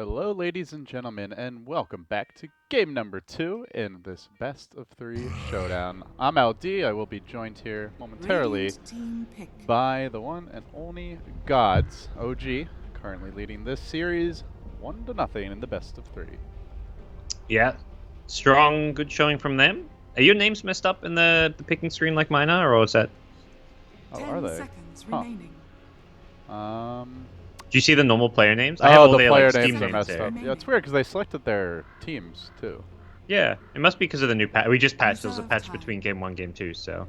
Hello, ladies and gentlemen, and welcome back to game number 2 in this best of 3 showdown. I'm LD. I will be joined here momentarily by the one and only GoDz, OG, currently leading this series 1-0 in the best of 3. Yeah, strong, good showing from them. Are your names messed up in the picking screen like mine are, or is that? Oh, are they? Remaining. Do you see the normal player names? I have all the their player like, names Steam are names messed there. up. Yeah, it's weird because they selected their teams too. Yeah, it must be because of the new patch. We just patched. There was a Reserve patch time. between game 1 game 2, so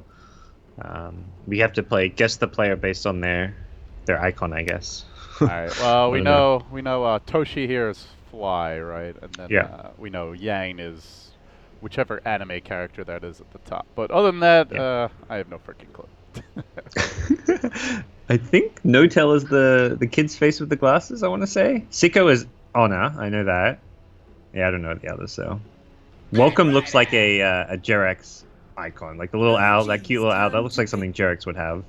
we have to guess the player based on their icon, I guess. All right. Well, we don't know Toshi here is Fly, right? And then Yeah. we know Yang is whichever anime character that is at the top. But other than that, Yeah. I have no freaking clue. I think No-Tell is the kid's face with the glasses, I want to say. Sicko is Honor, I know that. Yeah, I don't know the others, so. Welcome looks like a Jerex icon. Like the little owl, that cute little owl, that looks like something Jerex would have.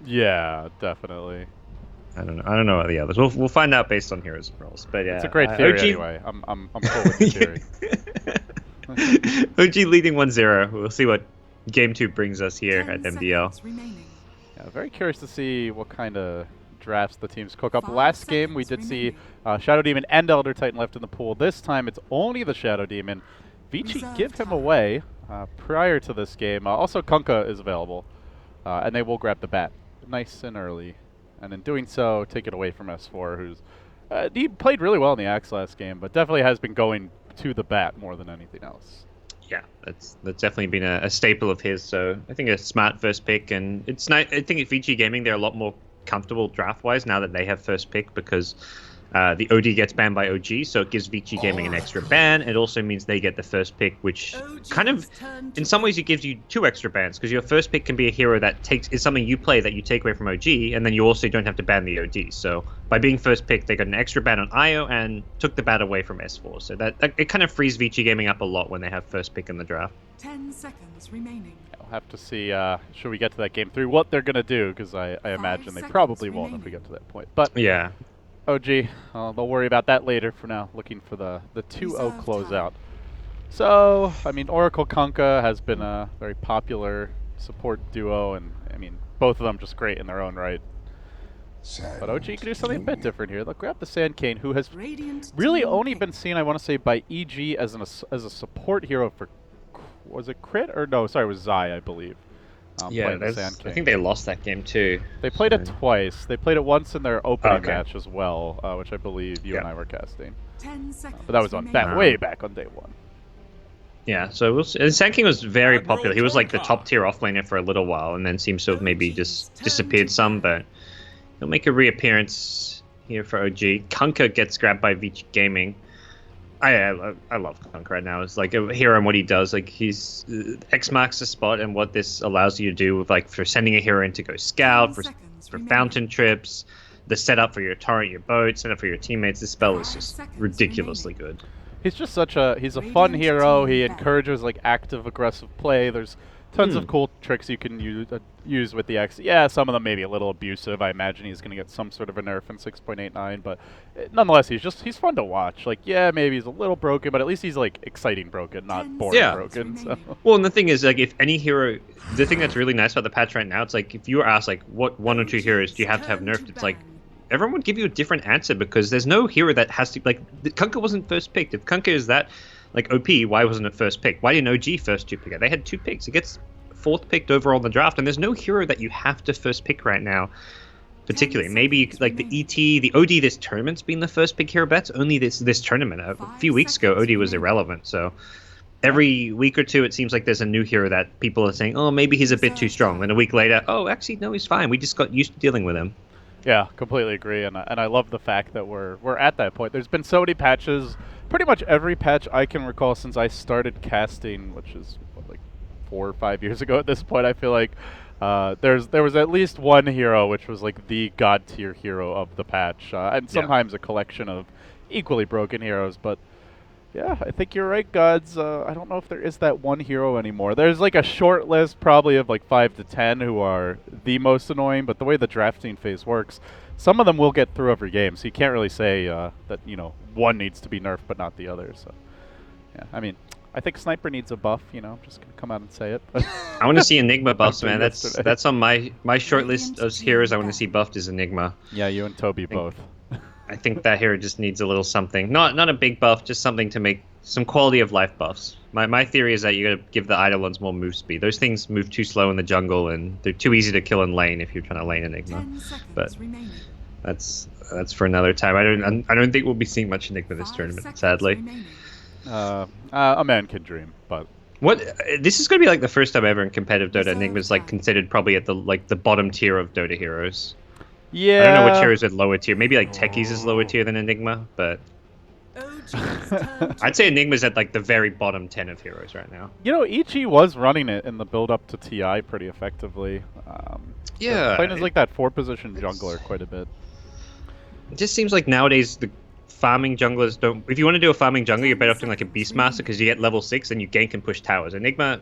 Yeah, definitely. I don't know what the others. We'll find out based on heroes and roles. But yeah, It's a great theory OG... anyway. I'm cool with the theory. OG leading 1-0. We'll see what game 2 brings us here at MDL. Yeah, very curious to see what kind of drafts the teams cook up. 5 Last game we did seconds see Shadow Demon and Elder Titan left in the pool. This time it's only the Shadow Demon. Vici Reserve give him time. away prior to this game. Also Kunkka is available, and they will grab the bat nice and early. And in doing so, take it away from S4, who's he played really well in the Axe last game, but definitely has been going to the bat more than anything else. Yeah, that's definitely been a staple of his. So I think a smart first pick, and it's nice. I think at Vici Gaming they're a lot more comfortable draft-wise now that they have first pick because the OD gets banned by OG, so it gives Vici Gaming an extra ban. It also means they get the first pick, which kind of, in some ways, it gives you 2 extra bans because your first pick can be a hero that is something you play that you take away from OG, and then you also don't have to ban the OD. So by being first pick, they got an extra ban on IO and took the bat away from S4. So that it kind of frees Vici Gaming up a lot when they have first pick in the draft. 10 seconds remaining. We'll have to see, should we get to that game 3, what they're going to do, because I imagine they probably won't if we get to that point. But Yeah. OG, they'll worry about that later. For now, looking for the 2-0 Reserve closeout. So, I mean, Oracle Kunkka has been a very popular support duo, and I mean, both of them just great in their own right. But OG can do something a bit different here. They'll grab the Sand Cane, who has Radiant really team only pick. been seen, I want to say, by EG as a support hero for, was it Crit? Or no, sorry, it was Zai, I believe. Yeah, playing the I Sand King. think they lost that game too. They played it twice. They played it once in their opening Okay. match as well, which I believe you and Yeah. I were casting. 10 seconds But that was on remaining. way back on day 1. Yeah, so we'll see. And Sand King was very popular. He was like the top tier offlaner for a little while, and then seems to have maybe just disappeared some. But he'll make a reappearance here for OG. Kunkka gets grabbed by Vici Gaming. I love Kunkka right now. It's like a hero and what he does. Like he's X marks the spot, and what this allows you to do with like for sending a hero in to go scout, 10 for seconds for remaining. fountain trips, the setup for your turret, your boat, setup for your teammates. This spell is 5 just seconds ridiculously good. He's just he's a fun Radiant hero. team He back. encourages like active, aggressive play. There's tons of cool tricks you can use with the X. Yeah, some of them may be a little abusive. I imagine he's going to get some sort of a nerf in 6.89, but nonetheless, he's fun to watch. Like, yeah, maybe he's a little broken, but at least he's like exciting broken, not 10 boring Yeah. broken. So. Well, and the thing is, like, if any hero, the thing that's really nice about the patch right now, it's like if you were asked, like, what 1 or 2 heroes do you have to have nerfed? It's like everyone would give you a different answer because there's no hero that has to like. Kunkka wasn't first picked. If Kunkka is that like OP, why wasn't it first pick? Why didn't OG first 2 pick it? They had 2 picks. It gets 4th picked overall in the draft, and there's no hero that you have to first pick right now. Particularly, maybe you, like the ET, the OD. This tournament's been the first pick hero, but that's only this tournament. A few weeks ago, OD was irrelevant. So every week or two, it seems like there's a new hero that people are saying, oh, maybe he's a bit too strong. Then a week later, oh, actually, no, he's fine. We just got used to dealing with him. Yeah, completely agree, and I love the fact that we're at that point. There's been so many patches, pretty much every patch I can recall since I started casting, which is what, like 4 or 5 years ago at this point. I feel like there was at least one hero which was like the god tier hero of the patch, and sometimes a collection of equally broken heroes. But yeah, I think you're right, GoDz. I don't know if there is that one hero anymore. There's like a short list probably of like 5 to 10 who are the most annoying, but the way the drafting phase works, some of them will get through every game, so you can't really say that, you know, one needs to be nerfed but not the other. So, yeah, I mean, I think Sniper needs a buff, you know, I'm just going to come out and say it. I want to see Enigma buffs, man. Yesterday. That's on my short list of heroes I want to see buffed is Enigma. Yeah, you and Toby both. I think that hero just needs a little something. Not a big buff, just something to make some quality of life buffs. My theory is that you got to give the Eidolons more move speed. Those things move too slow in the jungle, and they're too easy to kill in lane if you're trying to lane Enigma. 10 seconds But remaining. that's for another time. I don't think we'll be seeing much Enigma this 5 tournament, seconds sadly. remaining. A man can dream, but What this is going to be like the first time ever in competitive Dota. Reserve Enigma's like time. considered probably at the bottom tier of Dota heroes. yeah. I don't know which heroes are lower tier. Maybe like Techies is lower tier than Enigma, but OG's turn to I'd say Enigma's at like the very bottom 10 of heroes right now. You know, ig was running it in the build up to TI pretty effectively. Yeah, playing as like that 4-position jungler quite a bit. It just seems like nowadays the farming junglers don't. If you want to do a farming jungler, you're better off doing like a Beastmaster because you get level 6 and you gank and push towers. Enigma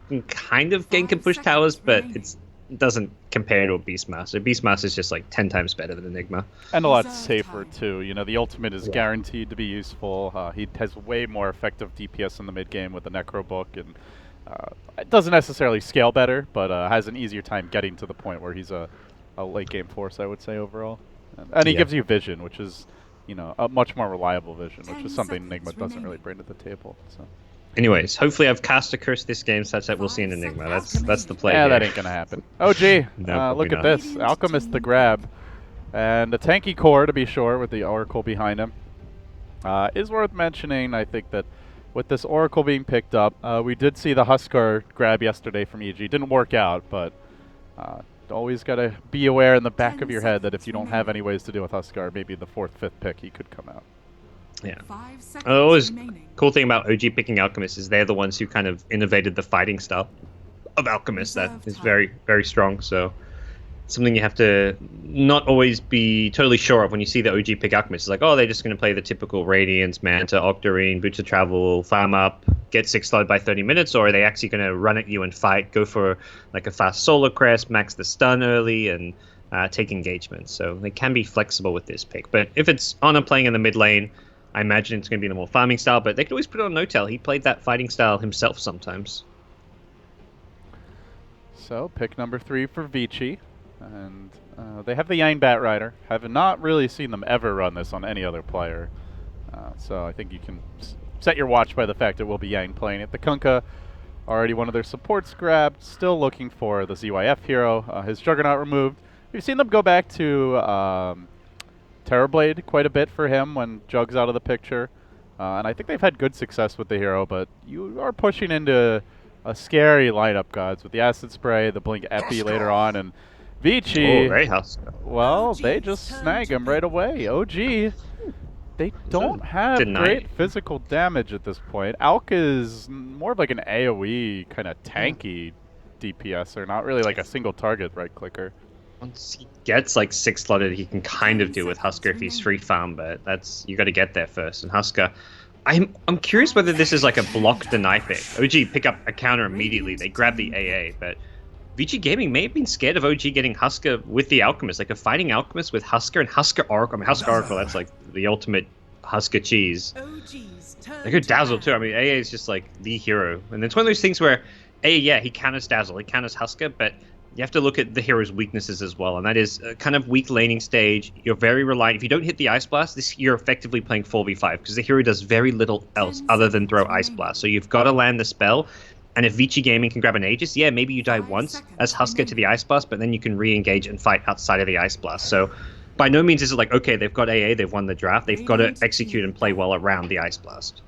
can kind of gank and push towers, but it doesn't compare to a Beastmaster. Beastmaster is just like 10 times better than Enigma. And a lot Reserve safer time. too. You know, the ultimate is guaranteed to be useful. He has way more effective DPS in the mid game with the Necro book, and it doesn't necessarily scale better, but has an easier time getting to the point where he's a late game force, I would say overall. And he Yeah. gives you vision, which is, you know, a much more reliable vision, which 10 is something seconds Enigma doesn't really remaining. bring to the table. So. Anyways, hopefully I've cast a curse this game such that we'll see an Enigma. That's the play. Yeah, here. that ain't gonna happen. Oh, gee. No, probably look at not. this. Alchemist the grab. And a tanky core, to be sure, with the Oracle behind him. Is worth mentioning, I think, that with this Oracle being picked up, we did see the Huskar grab yesterday from EG. Didn't work out, but always got to be aware in the back 10 of your head that if seconds you don't have remaining. any ways to deal with Huskar, maybe the 4th, 5th pick, he could come out. Yeah. 5 seconds Always remaining. cool thing about OG picking Alchemist is they're the ones who kind of innovated the fighting style of Alchemist that Reserve is time. very, very strong. So something you have to not always be totally sure of when you see the OG pick Alchemist. It's like, oh, they're just going to play the typical Radiance, Manta, Octarine, Boots of Travel, farm up, get 6-slotted by 30 minutes, or are they actually going to run at you and fight, go for like a fast Solar Crest, max the stun early, and take engagements. So they can be flexible with this pick. But if it's Honor playing in the mid lane, I imagine it's going to be in a more farming style, but they could always put it on No-Tail. He played that fighting style himself sometimes. So, pick number 3 for Vici. And they have the Yang Bat Rider. Have not really seen them ever run this on any other player. So I think you can set your watch by the fact it will be Yang playing it. The Kunkka, already one of their supports grabbed, still looking for the ZYF hero. His Juggernaut removed. We've seen them go back to Terrorblade quite a bit for him when Jug's out of the picture. And I think they've had good success with the hero, but you are pushing into a scary lineup, gods, with the Acid Spray, the Blink Epi later on, and Vici. Oh, very house. Well, they OG's just turn snag to him right away. OG, they don't have deny great it. physical damage at this point. Alk is more of like an AoE kind of tanky DPSer, not really like a single target right clicker. Once he gets like 6-slotted, he can kind of deal with Husker if he's free farm, but that's you got to get there first. And Husker, I'm curious whether this is like a block deny pick. OG pick up a counter immediately. They grab the AA, but Vici Gaming may have been scared of OG getting Husker with the Alchemist, like a fighting Alchemist with Husker and Husker Oracle. I mean, Husker Oracle, that's like the ultimate Husker cheese. OG's turn They could to Dazzle ban. too. I mean, AA is just like the hero. And it's one of those things where, yeah, he counters Dazzle, he counters Husker, but you have to look at the hero's weaknesses as well. And that is a kind of weak laning stage. You're very reliant. If you don't hit the Ice Blast, you're effectively playing 4v5 because the hero does very little else other than throw Ice Blast. So you've got to land the spell. And if Vici Gaming can grab an Aegis, yeah, maybe you die 5 once seconds as Husker to the remaining. Ice Blast, but then you can re-engage and fight outside of the Ice Blast. So by no means is it like, okay, they've got AA, they've won the draft, they've got to execute and play well around the Ice Blast.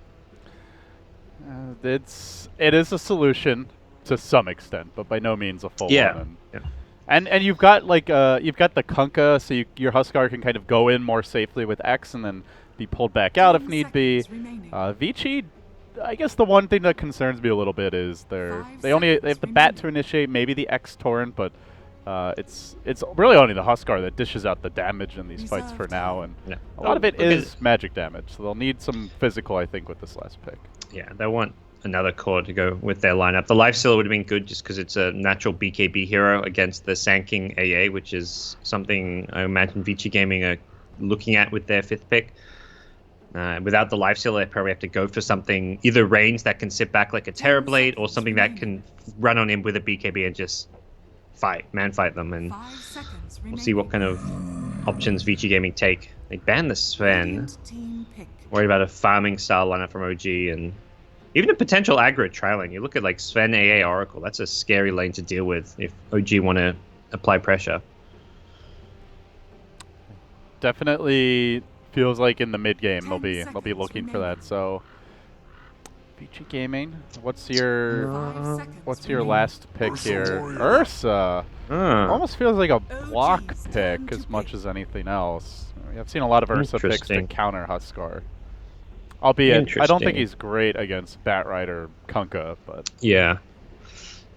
It is a solution to some extent, but by no means a full Yeah. one. Yeah. And you've got like you've got the Kunkka, so your Huskar can kind of go in more safely with X and then be pulled back out if 10 need be. seconds remaining. Vici, I guess the one thing that concerns me a little bit is they have the bat to initiate, maybe the X torrent, but it's really only the Huskar that dishes out the damage in these fights for now, and Yeah. a lot of it Look at is magic damage, so they'll need some physical, I think, with this last pick. Yeah, they want another core to go with their lineup. The Lifestealer would have been good just because it's a natural BKB hero against the Sanking AA, which is something I imagine Vici Gaming are looking at with their 5th pick. Without the Lifestealer, they probably have to go for something either range that can sit back like a Terrorblade or something that can run on him with a BKB and just man fight them. And 5 seconds we'll see what kind of options Vici Gaming take. They banned the Sven. Radiant team pick. Worried about a farming style lineup from OG and even a potential aggro tri-lane. You look at like Sven AA Oracle. That's a scary lane to deal with if OG want to apply pressure. Definitely feels like in the mid game they'll 10 be seconds looking for that. remaining. So Vici Gaming, what's your 5 seconds last pick Ursa here? Warrior. Ursa. Almost feels like a block OG's pick time to as much pick. as anything else. I've seen a lot of Ursa picks to Interesting. counter Huskar. Albeit, I don't Interesting. think he's great against Batrider or Kunkka, but Yeah.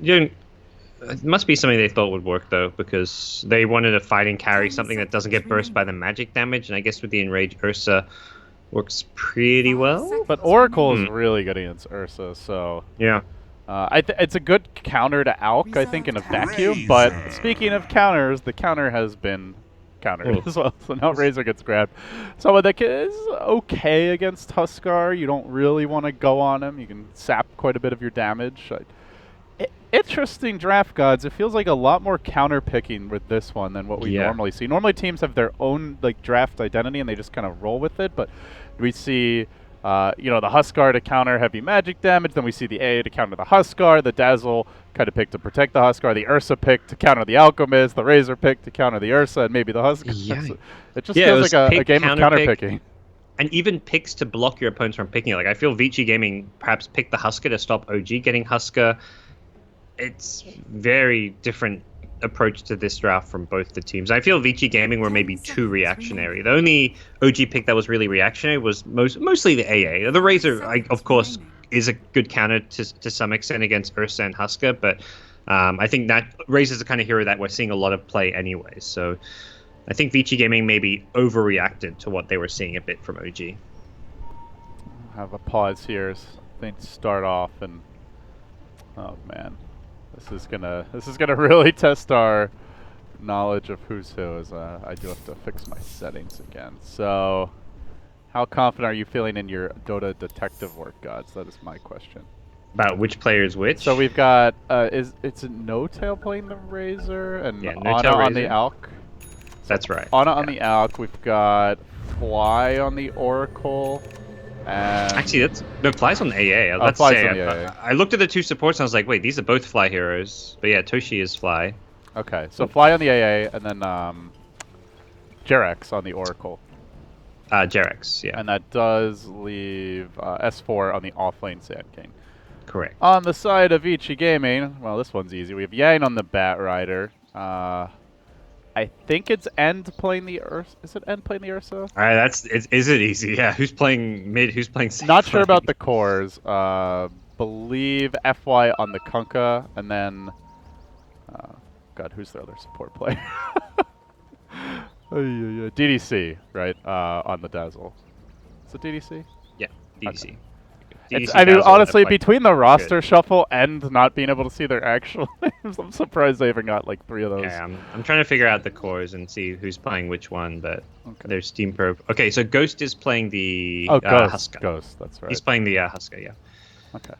It must be something they thought would work though, because they wanted a fighting carry, 10 something that doesn't get seconds burst by the magic damage, and I guess with the Enrage Ursa works pretty 5 well. seconds but Oracle is Hmm. really good against Ursa, so Yeah. it's a good counter to Alk, I think, in a vacuum. But Razor. speaking of counters, the counter has been countered Oh. as well. So now Razor gets grabbed. Someone that is okay against Huskar. You don't really want to go on him. You can sap quite a bit of your damage. Interesting draft, gods. It feels like a lot more counter picking with this one than what we Yeah. normally see. Normally teams have their own like draft identity and they just kind of roll with it. But we see, the Huskar to counter heavy magic damage. Then we see the A to counter the Huskar. The Dazzle kind of pick to protect the Huskar. The Ursa pick to counter the Alchemist. The Razor pick to counter the Ursa, and maybe the Huskar. Yeah. It just Yeah, it feels was like a pick, game of counter counter pick. picking. And even picks to block your opponents from picking it. Like I feel Vici Gaming perhaps picked the Husker to stop OG getting Husker. It's very different approach to this draft from both the teams. I feel Vici Gaming were maybe too reactionary. The only OG pick that was really reactionary was mostly the AA. The Razor, of course, is a good counter to some extent against Ursa and Husker, but I think that Razor's the kind of hero that we're seeing a lot of play anyway. So I think Vici Gaming maybe overreacted to what they were seeing a bit from OG. Have a pause here as things start off, and oh man, this is gonna really test our knowledge of who's who. As I do have to fix my settings again. So, how confident are you feeling in your Dota detective work, gods? That is my question. About which player is which? So we've got it's No Tail playing the Razor and Yeah, Ana No-Tail on the Razor. Alk. That's right. Ana on the Alk. We've got Fly on the Oracle. And Actually, no, Fly's on the AA. Let's Fly's say on the AA. I looked at the two supports and I was like, wait, these are both Fly heroes. But yeah, Toshi is Fly. okay, so Fly on the AA, and then Jerex on the Oracle. Jerex, yeah, And that does leave S4 on the offlane Sand King. correct. On the side of Vici Gaming, well, this one's easy. We have Yang on the Batrider. I think it's End playing the Ursa. Is it End playing the Ursa? All right, is it easy? Yeah, who's playing mid? Who's playing safe Not sure lane? about the cores. Believe FY on the Kunkka, and then God, who's the other support player? DDC, right? On the Dazzle. Is it DDC? Yeah, DDC. Okay. DDC I mean, Dazzle, honestly, FY. between the roster shuffle and not being able to see their actual names, I'm surprised they even got like 3 of those. Yeah, I'm trying to figure out the cores and see who's playing which one, but Okay. there's Steam Probe. Okay, so Ghost is playing the Ghost. Husker. Ghost, that's right. He's playing the Husker, yeah. Okay.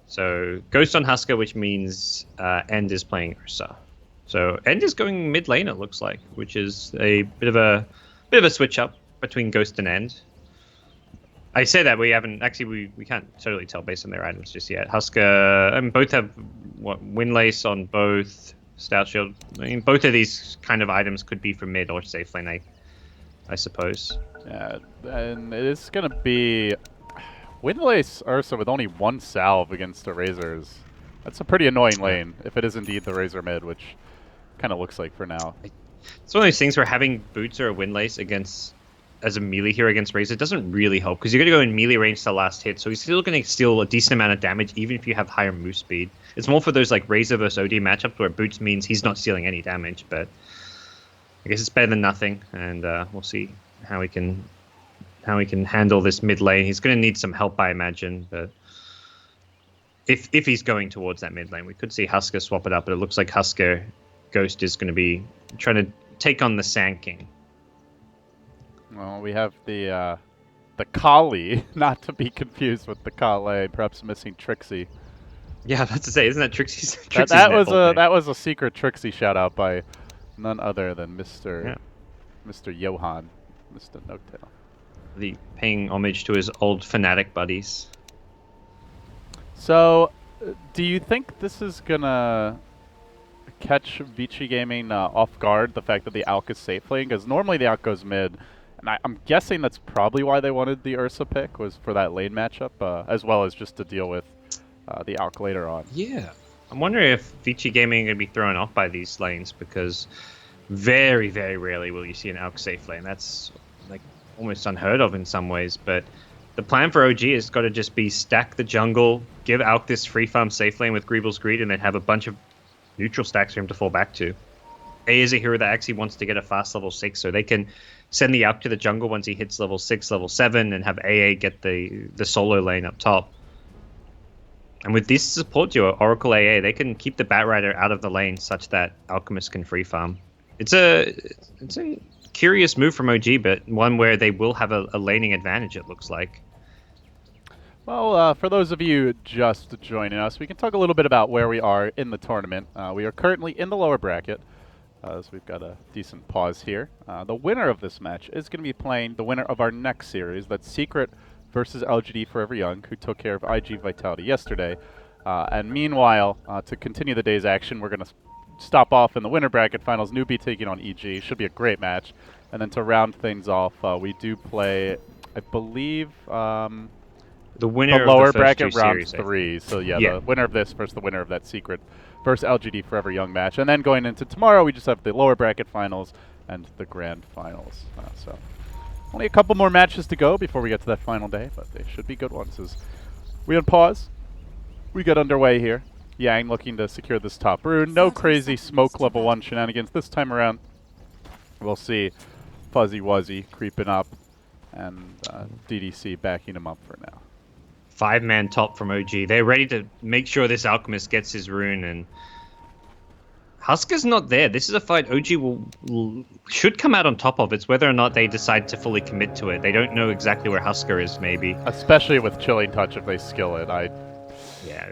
So Ghost on Husker, which means End is playing Ursa. So End is going mid lane, it looks like, which is a bit of a switch up between Ghost and End. I say that we haven't actually we can't totally tell based on their items just yet. Husker and both have Windlace on both, Stout Shield. I mean, both of these kind of items could be for mid or safe lane, I suppose. Yeah, and it is gonna be Windlace Ursa with only 1 salve against the Razors. That's a pretty annoying lane if it is indeed the Razor mid, which kind of looks like for now. It's one of those things where having Boots or a Windlace as a melee hero against Razor doesn't really help, because you're going to go in melee range to the last hit, so he's still going to steal a decent amount of damage even if you have higher move speed. It's more for those like Razor versus OD matchups where Boots means he's not stealing any damage, but I guess it's better than nothing, and we'll see how he can handle this mid lane. He's going to need some help, I imagine, but if he's going towards that mid lane. We could see Husker swap it up, but it looks like Husker Ghost is going to be trying to take on the Sand King. Well, we have the Kali, not to be confused with the Kale, perhaps missing Trixie. Yeah, that's to say, isn't that Trixie's? That was a secret Trixie shout out by none other than Mr. Johan, Mr. Noctail. The paying homage to his old Fnatic buddies. So, do you think this is gonna catch Vici Gaming off guard, the fact that the Alk is safe lane? Because normally the Alk goes mid, and I'm guessing that's probably why they wanted the Ursa pick, was for that lane matchup, as well as just to deal with the Alk later on. Yeah. I'm wondering if Vici Gaming are going to be thrown off by these lanes, because very, very rarely will you see an Alk safe lane. That's like almost unheard of in some ways, but the plan for OG has got to just be stack the jungle, give Alk this free farm safe lane with Greevil's Greed, and then have a bunch of neutral stacks for him to fall back to. A is a hero that actually wants to get a fast level 6, so they can send the Alk to the jungle once he hits level 6, level 7, and have AA get the solo lane up top. And with this support duo, Oracle AA, they can keep the Batrider out of the lane such that Alchemist can free farm. It's a curious move from OG, but one where they will have a laning advantage, it looks like. Well, for those of you just joining us, we can talk a little bit about where we are in the tournament. We are currently in the lower bracket, so we've got a decent pause here. The winner of this match is going to be playing the winner of our next series. That's Secret versus LGD Forever Young, who took care of ig.vitality yesterday. And meanwhile, to continue the day's action, we're going to stop off in the winner bracket finals. Newbie taking on EG. Should be a great match. And then to round things off, we do play, I believe, the winner the lower of the bracket first round series, 3. So yeah, the winner of this versus the winner of that Secret versus LGD Forever Young match. And then going into tomorrow, we just have the lower bracket finals and the grand finals. So only a couple more matches to go before we get to that final day, but they should be good ones. As we unpause, we get underway here. Yang looking to secure this top rune. No crazy smoke level 1 shenanigans this time around. We'll see Fuzzy Wuzzy creeping up and DDC backing him up for now. 5-man top from OG. They're ready to make sure this Alchemist gets his rune, and Husker's not there. This is a fight OG should come out on top of. It's whether or not they decide to fully commit to it. They don't know exactly where Husker is, maybe. Especially with Chilling Touch if they skill it.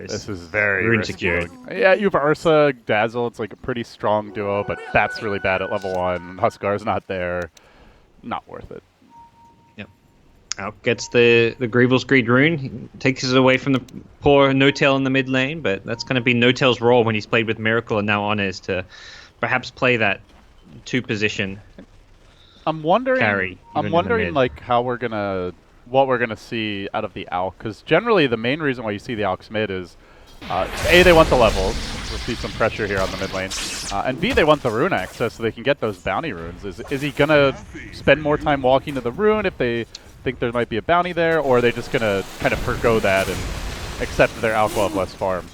This is very rune risky. secured. Yeah, you have Ursa, Dazzle. It's like a pretty strong duo, but that's really bad at level 1. Huskar's not there. Not worth it. Out gets the Greevil's Greed rune. He takes it away from the poor No-Tail in the mid lane, but that's going to be No-Tail's role when he's played with Miracle and now Honors to perhaps play that 2 position. I'm wondering. Carry. I'm wondering like what we're gonna see out of the Alk, because generally the main reason why you see the Alk's mid is A, they want the levels. We'll see some pressure here on the mid lane. And B, they want the rune access so they can get those bounty runes. Is he gonna spend more time walking to the rune if they think there might be a bounty there, or are they just gonna kind of forgo that and accept that their Alk will have less farm?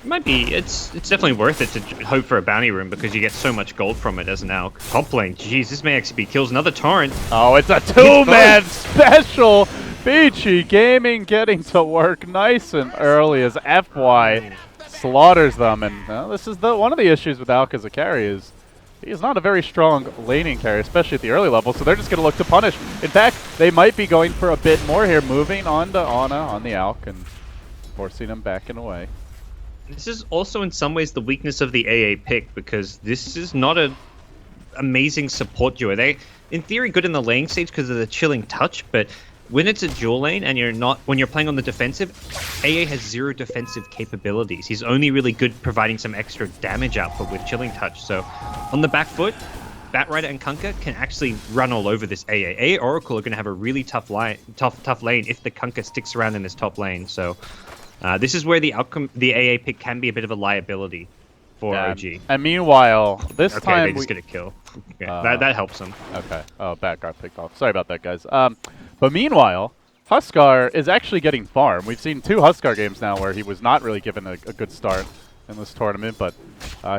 It might be. It's definitely worth it to hope for a bounty rune because you get so much gold from it as an Alk. Top lane, jeez, this may actually be kills. Another torrent. Oh, it's a 2-man special. Vici Gaming getting to work nice and early as FY slaughters them, and this is one of the issues with Alk as a carry is he's not a very strong laning carry, especially at the early level, so they're just going to look to punish. In fact, they might be going for a bit more here, moving on to Ana on the Alk and forcing him back and away. This is also in some ways the weakness of the AA pick, because this is not an amazing support duo. They, in theory, good in the laning stage because of the Chilling Touch, but when it's a dual lane and when you're playing on the defensive, AA has 0 defensive capabilities. He's only really good providing some extra damage output with Chilling Touch. So on the back foot, Batrider and Kunkka can actually run all over this AA. AA Oracle are going to have a really tough lane if the Kunkka sticks around in this top lane. So this is where the AA pick can be a bit of a liability for OG. And meanwhile, this time they just get a kill. Okay, that helps them. Okay. Oh, Bat got picked off. Sorry about that, guys. But meanwhile, Huskar is actually getting farm. We've seen 2 Huskar games now where he was not really given a good start in this tournament, but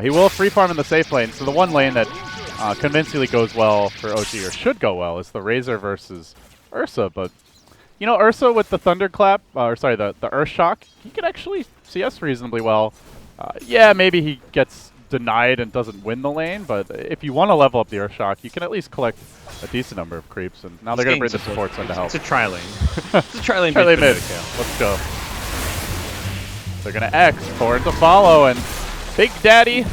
he will free farm in the safe lane. So the one lane that convincingly goes well for OG, or should go well, is the Razor versus Ursa, but You know, Ursa with the Thunderclap, or sorry, the Earth Shock, he can actually CS reasonably well. Yeah, maybe he gets denied and doesn't win the lane, but if you want to level up the Earth Shock, you can at least collect a decent number of creeps, and now they're going to bring the supports in to help. It's a tri-lane. It's a tri-lane Tri-lane mid. mid. Let's go. They're going to X, forward to follow, and Big Daddy,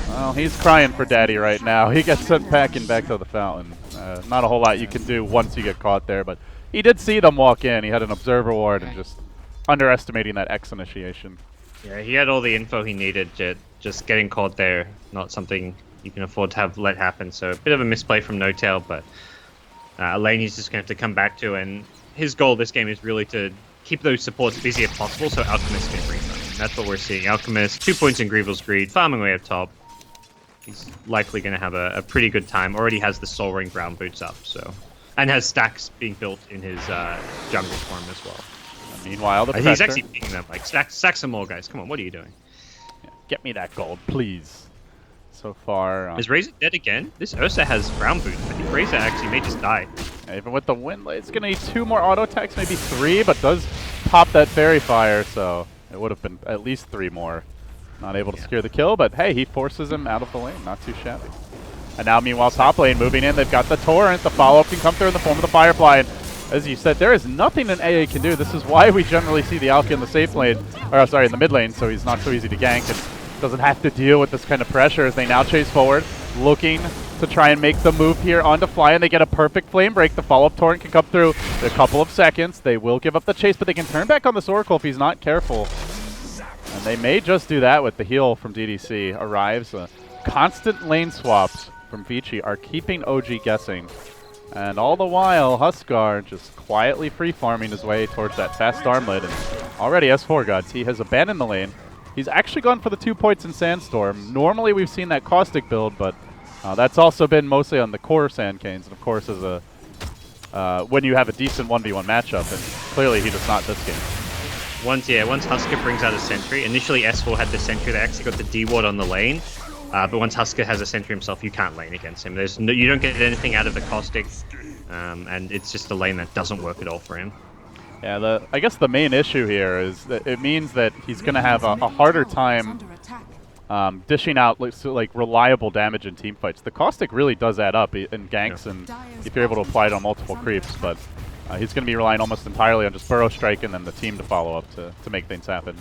well, he's crying for Daddy right now. He gets sent packing back to the fountain. Not a whole lot you can do once you get caught there, but he did see them walk in. He had an observer ward and just underestimating that X initiation. Yeah, he had all the info he needed. Just getting caught there, not something you can afford to have let happen. So a bit of a misplay from No-Tail, but a lane he's just going to have to come back to. And his goal this game is really to keep those supports busy if possible, so Alchemist can bring them. That's what we're seeing. Alchemist, 2 points in Greevil's Greed, farming away up top. He's likely going to have a pretty good time. Already has the Soul Ring ground boots up, so, and has stacks being built in his jungle form as well. And meanwhile, the He's actually picking them like stack some more, guys. Come on, what are you doing? Yeah, get me that gold, please. So far, is Razor dead again? This Ursa has ground boots. I think Razor actually may just die. Even with the wind, it's going to need 2 more auto attacks, maybe 3, but does pop that fairy fire, so it would have been at least 3 more. Not able to secure the kill, but hey, he forces him out of the lane. Not too shabby. And now, meanwhile, top lane moving in. They've got the Torrent. The follow-up can come through in the form of the Firefly. And as you said, there is nothing an AA can do. This is why we generally see the Alki in the safe lane, or sorry, in the mid lane, so he's not so easy to gank and doesn't have to deal with this kind of pressure as they now chase forward, looking to try and make the move here onto Fly, and they get a perfect flame break. The follow-up Torrent can come through in a couple of seconds. They will give up the chase, but they can turn back on this Oracle if he's not careful. And they may just do that with the heal from DDC arrives. Constant lane swaps from Vici are keeping OG guessing. And all the while, Huskar just quietly free farming his way towards that fast armlet. And already S4 GoDz, he has abandoned the lane. He's actually gone for the 2 points in Sandstorm. Normally we've seen that Caustic build, but that's also been mostly on the core Sand Canes. And of course, as a when you have a decent 1v1 matchup, and clearly he does not this game. Once Husker brings out a sentry, initially S4 had the sentry, they actually got the D-ward on the lane, but once Husker has a sentry himself, you can't lane against him. You don't get anything out of the Caustic, and it's just a lane that doesn't work at all for him. Yeah, I guess the main issue here is that it means that he's going to have a harder time dishing out like reliable damage in team fights. The Caustic really does add up in ganks, and if you're able to apply it on multiple creeps, but he's going to be relying almost entirely on just Burrow Strike and then the team to follow up to make things happen.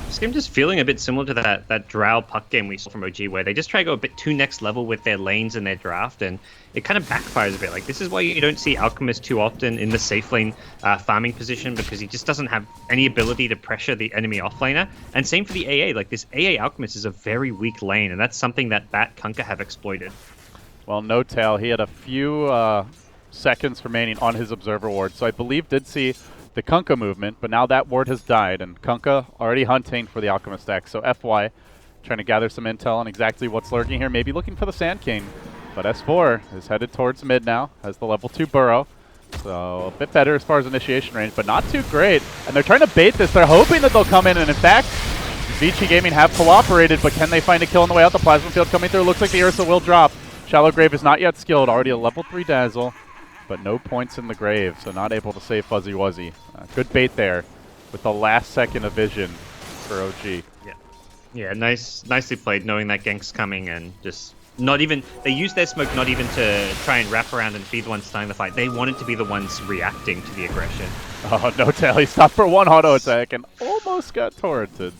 This game just feeling a bit similar to that Drow puck game we saw from OG, where they just try to go a bit too next level with their lanes and their draft, and it kind of backfires a bit. Like, this is why you don't see Alchemist too often in the safe lane farming position, because he just doesn't have any ability to pressure the enemy offlaner. And same for the AA. Like, this AA Alchemist is a very weak lane, and that's something that Bat Kunkka have exploited. Well, No-Tail, he had a few seconds remaining on his observer ward, so I believe did see the Kunkka movement, but now that ward has died, and Kunkka already hunting for the Alchemist X. So FY trying to gather some intel on exactly what's lurking here, maybe looking for the Sand King. But S4 is headed towards mid now, has the level 2 Burrow. So a bit better as far as initiation range, but not too great. And they're trying to bait this. They're hoping that they'll come in, and in fact, Vici Gaming have cooperated, but can they find a kill on the way out? The Plasma Field coming through. Looks like the Ursa will drop. Shallow Grave is not yet skilled, already a level 3 Dazzle, but no points in the grave, so not able to save Fuzzy Wuzzy. Good bait there with the last second of vision for OG. Yeah, nicely played, knowing that gank's coming, and just not even, they used their smoke not even to try and wrap around and be the ones starting the fight. They wanted to be the ones reacting to the aggression. Oh, No-Tail, he stopped for 1 auto attack and almost got torrented.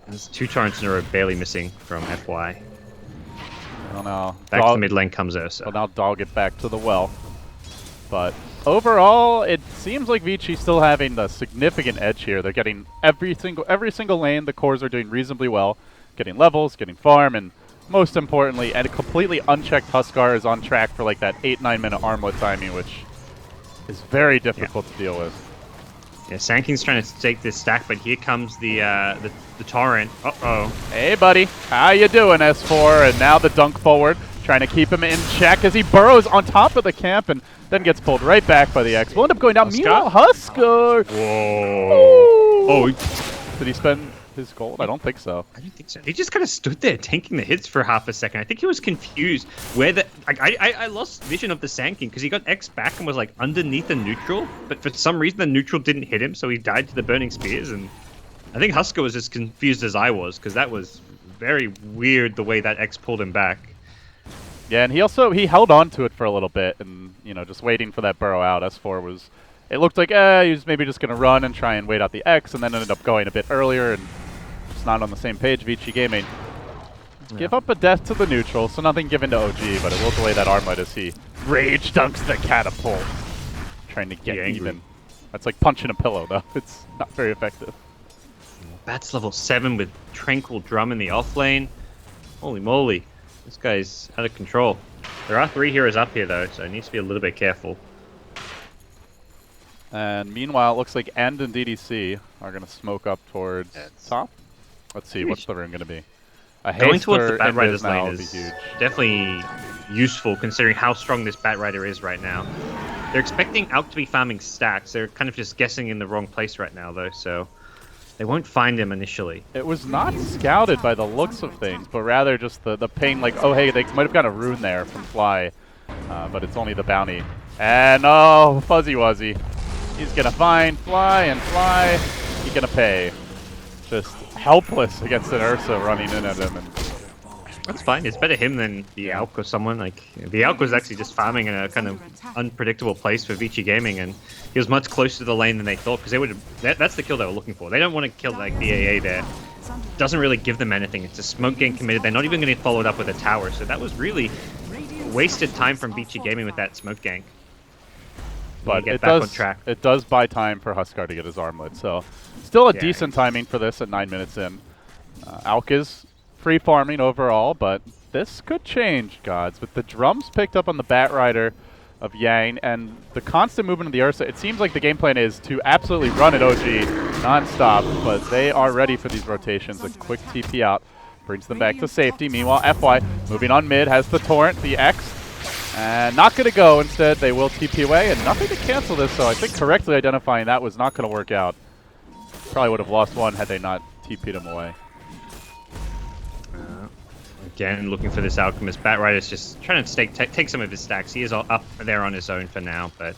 There's 2 torrents in a row barely missing from FY. Well, now Back to the mid lane comes Ursa. Well, now dog it back to the well. But overall, it seems like Vici's still having the significant edge here. They're getting every single lane. The cores are doing reasonably well, getting levels, getting farm, and most importantly, and a completely unchecked Huskar is on track for like that 8-9 minute armlet timing, which is very difficult to deal with. Yeah, Sanking's trying to take this stack, but here comes the torrent. Uh-oh. Hey, buddy. How you doing, S4? And now the dunk forward, trying to keep him in check as he burrows on top of the camp and then gets pulled right back by the X. We'll end up going down. Huskar? Meanwhile, Huskar. Whoa. Oh, Did he spend his gold? I don't think so. I don't think so. He just kind of stood there tanking the hits for half a second. I think he was confused where the... I lost vision of the Sand King because he got X back and was like underneath the neutral, but for some reason the neutral didn't hit him, so he died to the Burning Spears, and I think Husker was as confused as I was because that was very weird the way that X pulled him back. Yeah, and he held on to it for a little bit and, you know, just waiting for that burrow out. S4 was... It looked like he was maybe just going to run and try and wait out the X, and then ended up going a bit earlier and just not on the same page. Vici Gaming. Give up a death to the neutral, so nothing given to OG, but it will delay that armlet as he rage dunks the catapult. Trying to get even. That's like punching a pillow, though. It's not very effective. Bats level 7 with Tranquil Drum in the off lane. Holy moly. This guy's out of control. There are 3 heroes up here, though, so it needs to be a little bit careful. And meanwhile, it looks like End and DDC are going to smoke up towards top. Let's see, what's the rune going to be? Going towards the Bat Invis Rider's now lane would be is huge. definitely useful considering how strong this Bat Rider is right now. They're expecting Alk to be farming stacks. They're kind of just guessing in the wrong place right now, though, so they won't find him initially. It was not scouted by the looks of things, but rather just the ping, like, oh, hey, they might have got a rune there from Fly, but it's only the bounty. And, oh, Fuzzy Wuzzy. He's going to find Fly, and Fly, he's going to pay. Just helpless against an Ursa running in at him. And that's fine. It's better him than the Alk or someone. Like, the Alk was actually just farming in a kind of unpredictable place for Vici Gaming, and he was much closer to the lane than they thought, because they would. That's the kill they were looking for. They don't want to kill like the AA there. Doesn't really give them anything. It's a smoke game committed. They're not even going to follow it up with a tower. So that was really wasted time from Vici Gaming with that smoke gank. But it does buy time for Huskar to get his armlet, so still a decent timing for this at 9 minutes in. Alk is free farming overall, but this could change, GoDz. With the drums picked up on the Bat Rider of Yang and the constant movement of the Ursa, it seems like the game plan is to absolutely run at OG non-stop, but they are ready for these rotations. A quick TP out brings them back to safety. Meanwhile, FY moving on mid, has the Torrent, the X, and not going to go. Instead, they will TP away, and nothing to cancel this, so I think correctly identifying that was not going to work out. Probably would have lost one had they not TP'd him away. Again, looking for this Alchemist. Bat Rider's just trying to take some of his stacks. He is all up there on his own for now, but...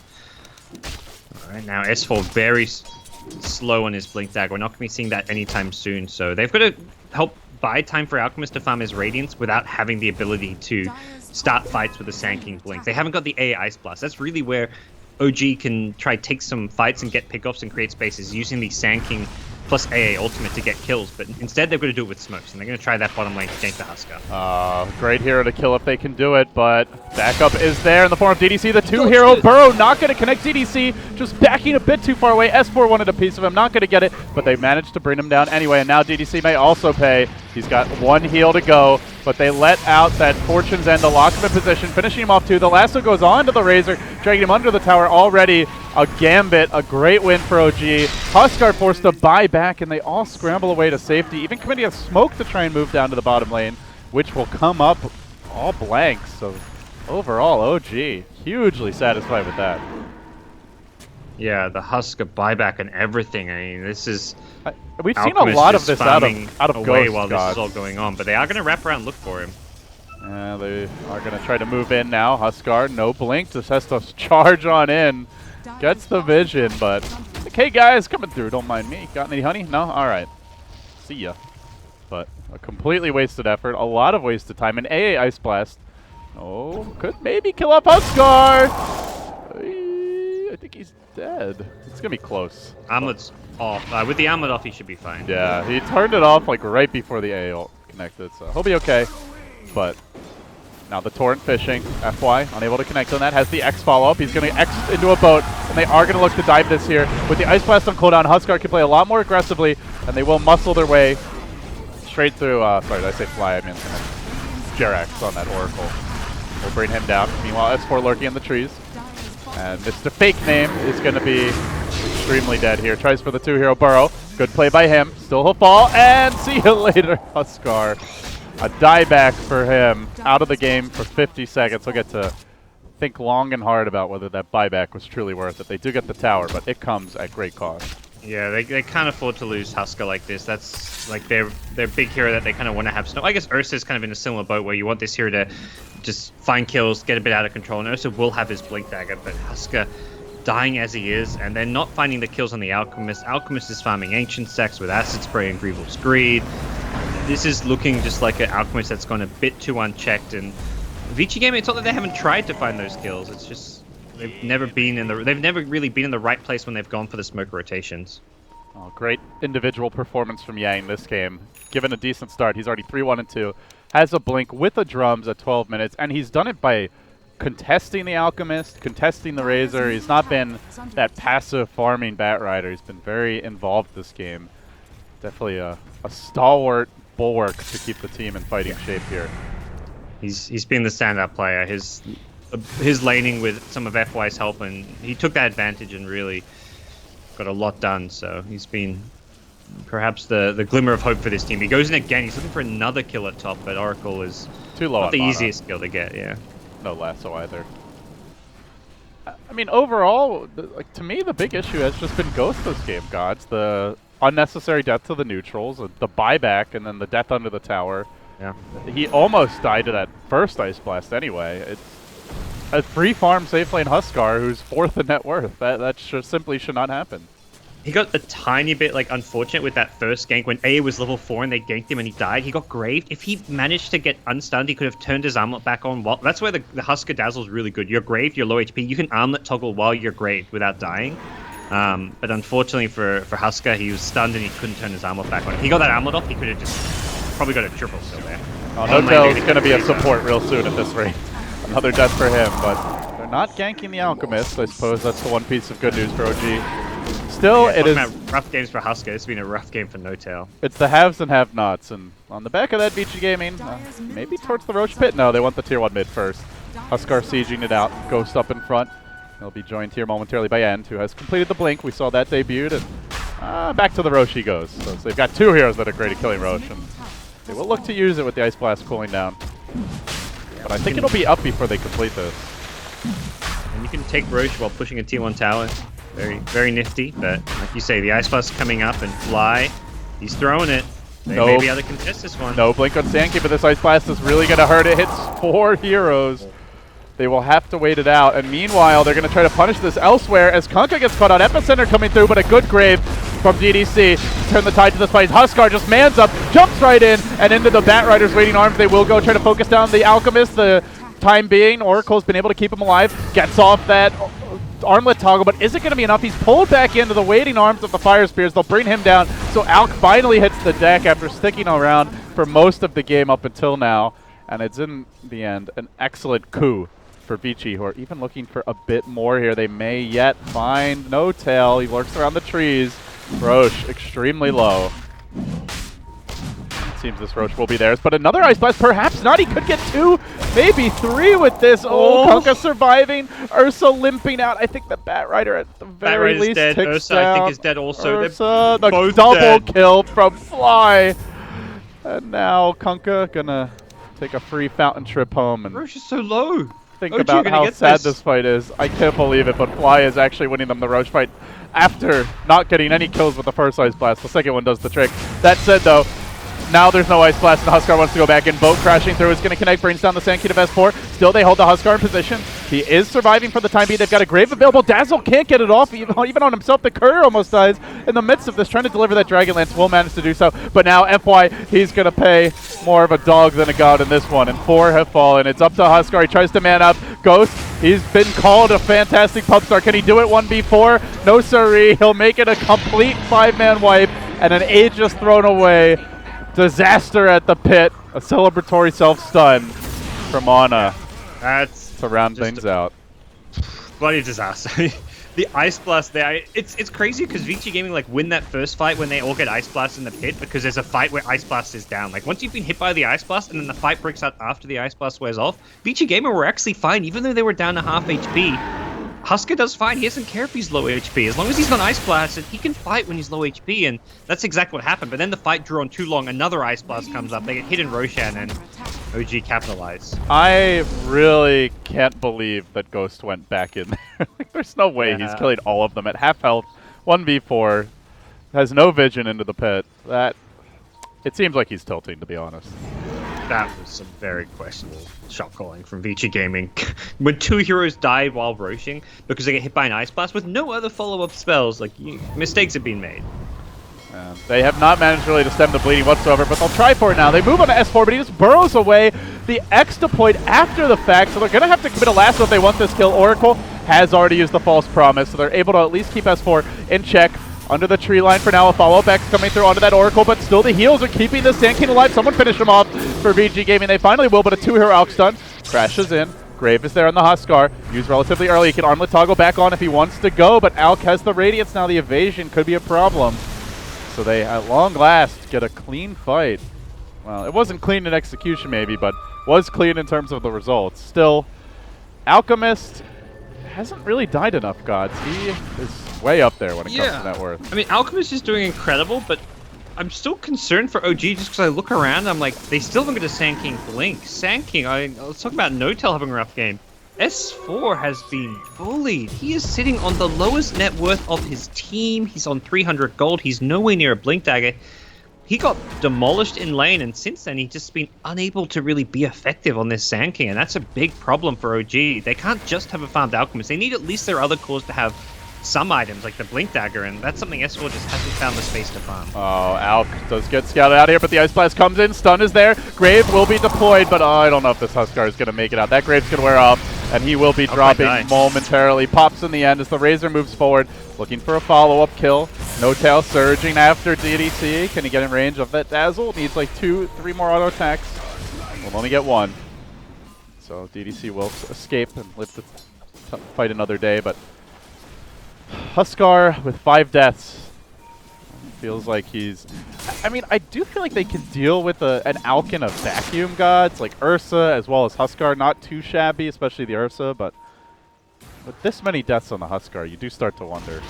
Alright, now S4 very slow on his Blink Dagger. We're not going to be seeing that anytime soon, so they've got to help buy time for Alchemist to farm his Radiance without having the ability to start fights with the Sand King Blink. They haven't got the AA Ice Blast. That's really where OG can try take some fights and get pickoffs and create spaces using the Sand King plus AA ultimate to get kills, but instead they're going to do it with smokes, and they're going to try that bottom lane to gank the Husker. Great hero to kill if they can do it, but backup is there in the form of DDC. The 2-hero Burrow not going to connect DDC, just backing a bit too far away. S4 wanted a piece of him, not going to get it, but they managed to bring him down anyway, and now DDC may also pay. He's got 1 heal to go, but they let out that Fortune's End to lock him in position, finishing him off too. The lasso goes on to the Razor, dragging him under the tower already. A gambit, a great win for OG. Huskar forced to buy back, and they all scramble away to safety, even committing a smoke to try and move down to the bottom lane, which will come up all blank. So overall, OG hugely satisfied with that. Yeah, the Husker buyback and everything. I mean, this is... We've seen a lot of this out of away GoDz, while this is all going on, but they are going to wrap around and look for him. They are going to try to move in now. Huskar, no blink, just has to charge on in. Gets the vision, but like, hey guys, coming through, don't mind me. Got any honey? No? Alright. See ya. But a completely wasted effort, a lot of wasted time. An AA Ice Blast. Oh, could maybe kill up Huskar. I think he's dead. It's going to be close. Armlet's off. With the armlet off, he should be fine. Yeah, he turned it off like right before the AA ult connected, so he'll be okay. But now the Torrent fishing. FY unable to connect on that. Has the X follow up. He's going to X into a boat, and they are going to look to dive this here. With the Ice Blast on cooldown, Huskar can play a lot more aggressively, and they will muscle their way straight through. Sorry, did I say Fly? I mean Jerax on that Oracle. We'll bring him down. Meanwhile, S4 lurking in the trees. And Mr. Fake Name is going to be extremely dead here. Tries for the 2-hero Burrow. Good play by him. Still he'll fall, and see you later, Huskar. A dieback for him, out of the game for 50 seconds. He'll get to think long and hard about whether that buyback was truly worth it. They do get the tower, but it comes at great cost. Yeah, they can't afford to lose Husker like this. That's like their big hero that they kind of want to have. Snow. I guess Ursa's kind of in a similar boat where you want this hero to just find kills, get a bit out of control. And Ursa will have his Blink Dagger, but Husker dying as he is, and they're not finding the kills on the Alchemist. Alchemist is farming Ancient Stacks with Acid Spray and Grieval's Greed. This is looking just like an Alchemist that's gone a bit too unchecked. And Vici Gaming, it's not that they haven't tried to find those kills. It's just they've never really been in the right place when they've gone for the smoke rotations. Oh, great individual performance from Yang this game. Given a decent start, he's already 3-1-2. Has a blink with the drums at 12 minutes, and he's done it by contesting the Alchemist, contesting the Razor. He's not been that passive farming Bat Rider. He's been very involved this game. Definitely a stalwart bulwark to keep the team in fighting shape here. He's been the standout player. His laning with some of FY's help, and he took that advantage and really got a lot done. So he's been perhaps the glimmer of hope for this team. He goes in again. He's looking for another kill at top, but Oracle is too low. Not the easiest kill to get. Yeah. No lasso either. I mean, overall, like to me, the big issue has just been Ghost this game, GoDz. The unnecessary death to the neutrals, the buyback, and then the death under the tower. Yeah. He almost died to that first Ice Blast anyway. It's a free farm safe lane Huskar who's 4th in net worth. That simply should not happen. He got a tiny bit unfortunate with that first gank when A was level 4 and they ganked him and he died. He got graved. If he managed to get unstunned, he could have turned his armlet back on. That's where the Husker Dazzle is really good. You're graved, you're low HP. You can armlet toggle while you're graved without dying. But unfortunately for Husker, he was stunned and he couldn't turn his armlet back on. If he got that armlet off, he could have just probably got a triple kill there. Oh, Notel's going to be a support real soon at this rate. Another death for him, but they're not ganking the Alchemist. I suppose that's the one piece of good news for OG. Still, it is rough games for Husker. It's been a rough game for Notel. It's the haves and have-nots, and on the back of that, Vici Gaming, maybe towards the Roche pit. No, they want the tier 1 mid first. Huskar sieging it out. Ghost up in front. He'll be joined here momentarily by End, who has completed the blink. We saw that debuted, and back to the Roche he goes. So they've got 2 heroes that are great at killing Roche, and they will look to use it with the Ice Blast cooling down. But I think it'll be up before they complete this. And you can take Roche while pushing a tier 1 tower. Very, very nifty, but like you say, the Ice Blast coming up and Fly, he's throwing it. They may be able to contest this one. No blink on Sandkeeper. This Ice Blast is really going to hurt. It hits 4 heroes. They will have to wait it out, and meanwhile, they're going to try to punish this elsewhere as Kunkka gets caught out. Epicenter coming through, but a good grave from DDC. Turn the tide to this fight. Huskar just mans up, jumps right in, and into the Bat Rider's waiting arms. They will go try to focus down the Alchemist. The time being, Oracle's been able to keep him alive. Gets off that armlet toggle, but is it going to be enough? He's pulled back into the waiting arms of the Fire Spears. They'll bring him down. So Alk finally hits the deck after sticking around for most of the game up until now. And it's in the end an excellent coup for Vici, who are even looking for a bit more here. They may yet find Notel. He lurks around the trees. Roche extremely low. Seems this Roche will be theirs, but another Ice Blast, perhaps not. He could get 2, maybe 3 with this. Oh, Kunkka surviving. Ursa limping out. I think the Bat Rider at the very least dead. ticks Ursa, down. I think, is dead also. Ursa, the both double dead. kill from Fly. And now Kunkka gonna take a free fountain trip home and Roche is so low. think OG about gonna how get sad this. this fight is. I can't believe it, but Fly is actually winning them the Roche fight after not getting any kills with the first Ice Blast. The second one does the trick. That said, though, now there's no Ice Blast, and Huskar wants to go back in. Boat crashing through is going to connect, brings down the Sandkey to S4. Still, they hold the Huskar in position. He is surviving for the time being. They've got a Grave available. Dazzle can't get it off, even on himself. The courier almost dies in the midst of this, trying to deliver that Dragon Lance. Will manage to do so, but now FY, he's going to pay more of a dog than a god in this one, and 4 have fallen. It's up to Huskar. He tries to man up. Ghost, he's been called a fantastic pub star. Can he do it 1v4? No siree. He'll make it a complete 5-man wipe, and an Aegis thrown away. Disaster at the pit. A celebratory self-stun from Ana That's to round things out. bloody disaster. The Ice Blast there, it's crazy because Vici Gaming win that first fight when they all get Ice Blast in the pit because there's a fight where Ice Blast is down. Once you've been hit by the Ice Blast and then the fight breaks out after the Ice Blast wears off, Vici Gaming were actually fine even though they were down to half HP. Husker does fine. He doesn't care if he's low HP. As long as he's not Ice Blasted, he can fight when he's low HP, and that's exactly what happened. But then the fight drew on too long. Another Ice Blast comes up. They get hit in Roshan, and OG capitalize. I really can't believe that Ghost went back in there. There's no way he's killing all of them at half health, 1v4. has no vision into the pit. It seems like he's tilting, to be honest. That was some very questionable shot calling from Vici Gaming. When 2 heroes died while roaching because they get hit by an Ice Blast with no other follow-up spells, like, mistakes have been made. And they have not managed really to stem the bleeding whatsoever, but they'll try for it now. They move on to S4, but he just burrows away. The X deployed after the fact, so they're going to have to commit a lasso if they want this kill. Oracle has already used the false promise, so they're able to at least keep S4 in check. Under the tree line for now, a follow-up X coming through onto that Oracle, but still the heals are keeping the Sand King alive. Someone finish him off for VG Gaming. They finally will, but a 2-hero Alk stun crashes in. Grave is there on the Huskar. Used relatively early. He can armlet toggle back on if he wants to go, but Alk has the Radiance now. The evasion could be a problem. So they, at long last, get a clean fight. Well, it wasn't clean in execution maybe, but was clean in terms of the results. Still, Alchemist hasn't really died enough, GoDz. He is way up there when it comes to net worth. I mean, Alchemist is doing incredible, but I'm still concerned for OG just because I look around, I'm like, they still haven't got a Sand King blink. Sand King, let's talk about No-Tail having a rough game. S4 has been bullied. He is sitting on the lowest net worth of his team. He's on 300 gold. He's nowhere near a blink dagger. He got demolished in lane, and since then, he's just been unable to really be effective on this Sand King, and that's a big problem for OG. They can't just have a farmed Alchemist. They need at least their other cores to have some items, like the Blink Dagger, and that's something S4 just hasn't found the space to farm. Oh, Alk does get scouted out here, but the Ice Blast comes in. Stun is there. Grave will be deployed, but I don't know if this Huskar is going to make it out. That Grave's going to wear off, and he will be dropping momentarily. Pops in the end as the Razor moves forward, looking for a follow-up kill. No-Tail surging after DDC. Can he get in range of that Dazzle? Needs like 2-3 more auto attacks. Will only get 1. So DDC will escape and live to fight another day, but Huskar with 5 deaths. Feels like he's... I mean, I do feel like they can deal with an Alk in a vacuum, GoDz, like Ursa as well as Huskar. Not too shabby, especially the Ursa, but with this many deaths on the Huskar, you do start to wonder.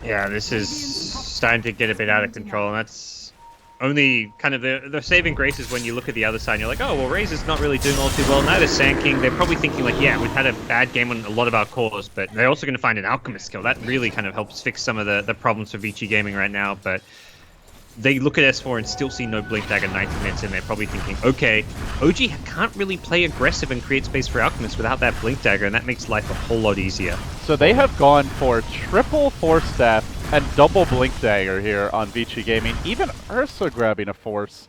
Yeah, this is starting to get a bit out of control, and that's only kind of the saving grace is when you look at the other side and you're like, oh, well, Razor's not really doing all too well. Neither Sand King. They're probably thinking like, yeah, we've had a bad game on a lot of our cores, but they're also going to find an Alchemist skill. That really kind of helps fix some of the problems for Vici Gaming right now, but they look at S4 and still see no Blink Dagger 90 minutes, and they're probably thinking, okay, OG can't really play aggressive and create space for Alchemist without that Blink Dagger, and that makes life a whole lot easier. So they have gone for triple Force Staff and double Blink Dagger here on Vici Gaming. Even Ursa grabbing a Force.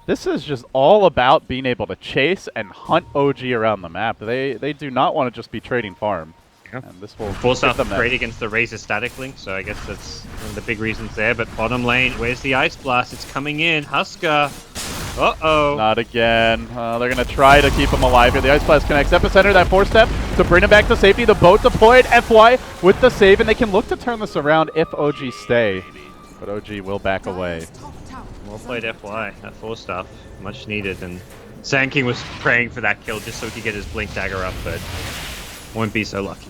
This is just all about being able to chase and hunt OG around the map. They do not want to just be trading farm. Yeah. And this will Force Staff great against the Razor static link, so I guess that's one of the big reasons there. But bottom lane, where's the Ice Blast? It's coming in. Huskar. Uh-oh. Not again. They're going to try to keep him alive here. The Ice Blast connects. Epicenter, that 4-step to bring him back to safety. The boat deployed. FY with the save, and they can look to turn this around if OG stay. But OG will back away. Well played, FY. That 4-staff, much needed. And Sand King was praying for that kill just so he could get his Blink Dagger up, but won't be so lucky.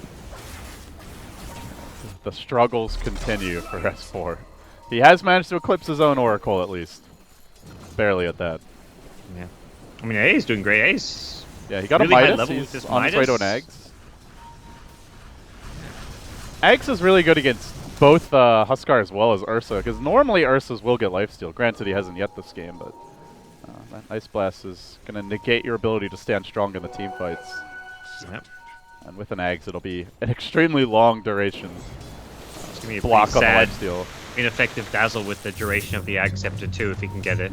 The struggles continue for S4. He has managed to eclipse his own Oracle, at least. Barely at that. Yeah. I mean, A is doing great. A's yeah, he got really a high Midas. level He's with this on his way to an Midas. Eggs. Eggs is really good against both Huskar as well as Ursa, because normally Ursas will get lifesteal. Granted, he hasn't yet this game, but that Ice Blast is going to negate your ability to stand strong in the team fights. Yep. And with an Ags, it'll be an extremely long duration It's gonna be a block on the sad, lifesteal. ineffective Dazzle with the duration of the Ag Scepter too, if he can get it.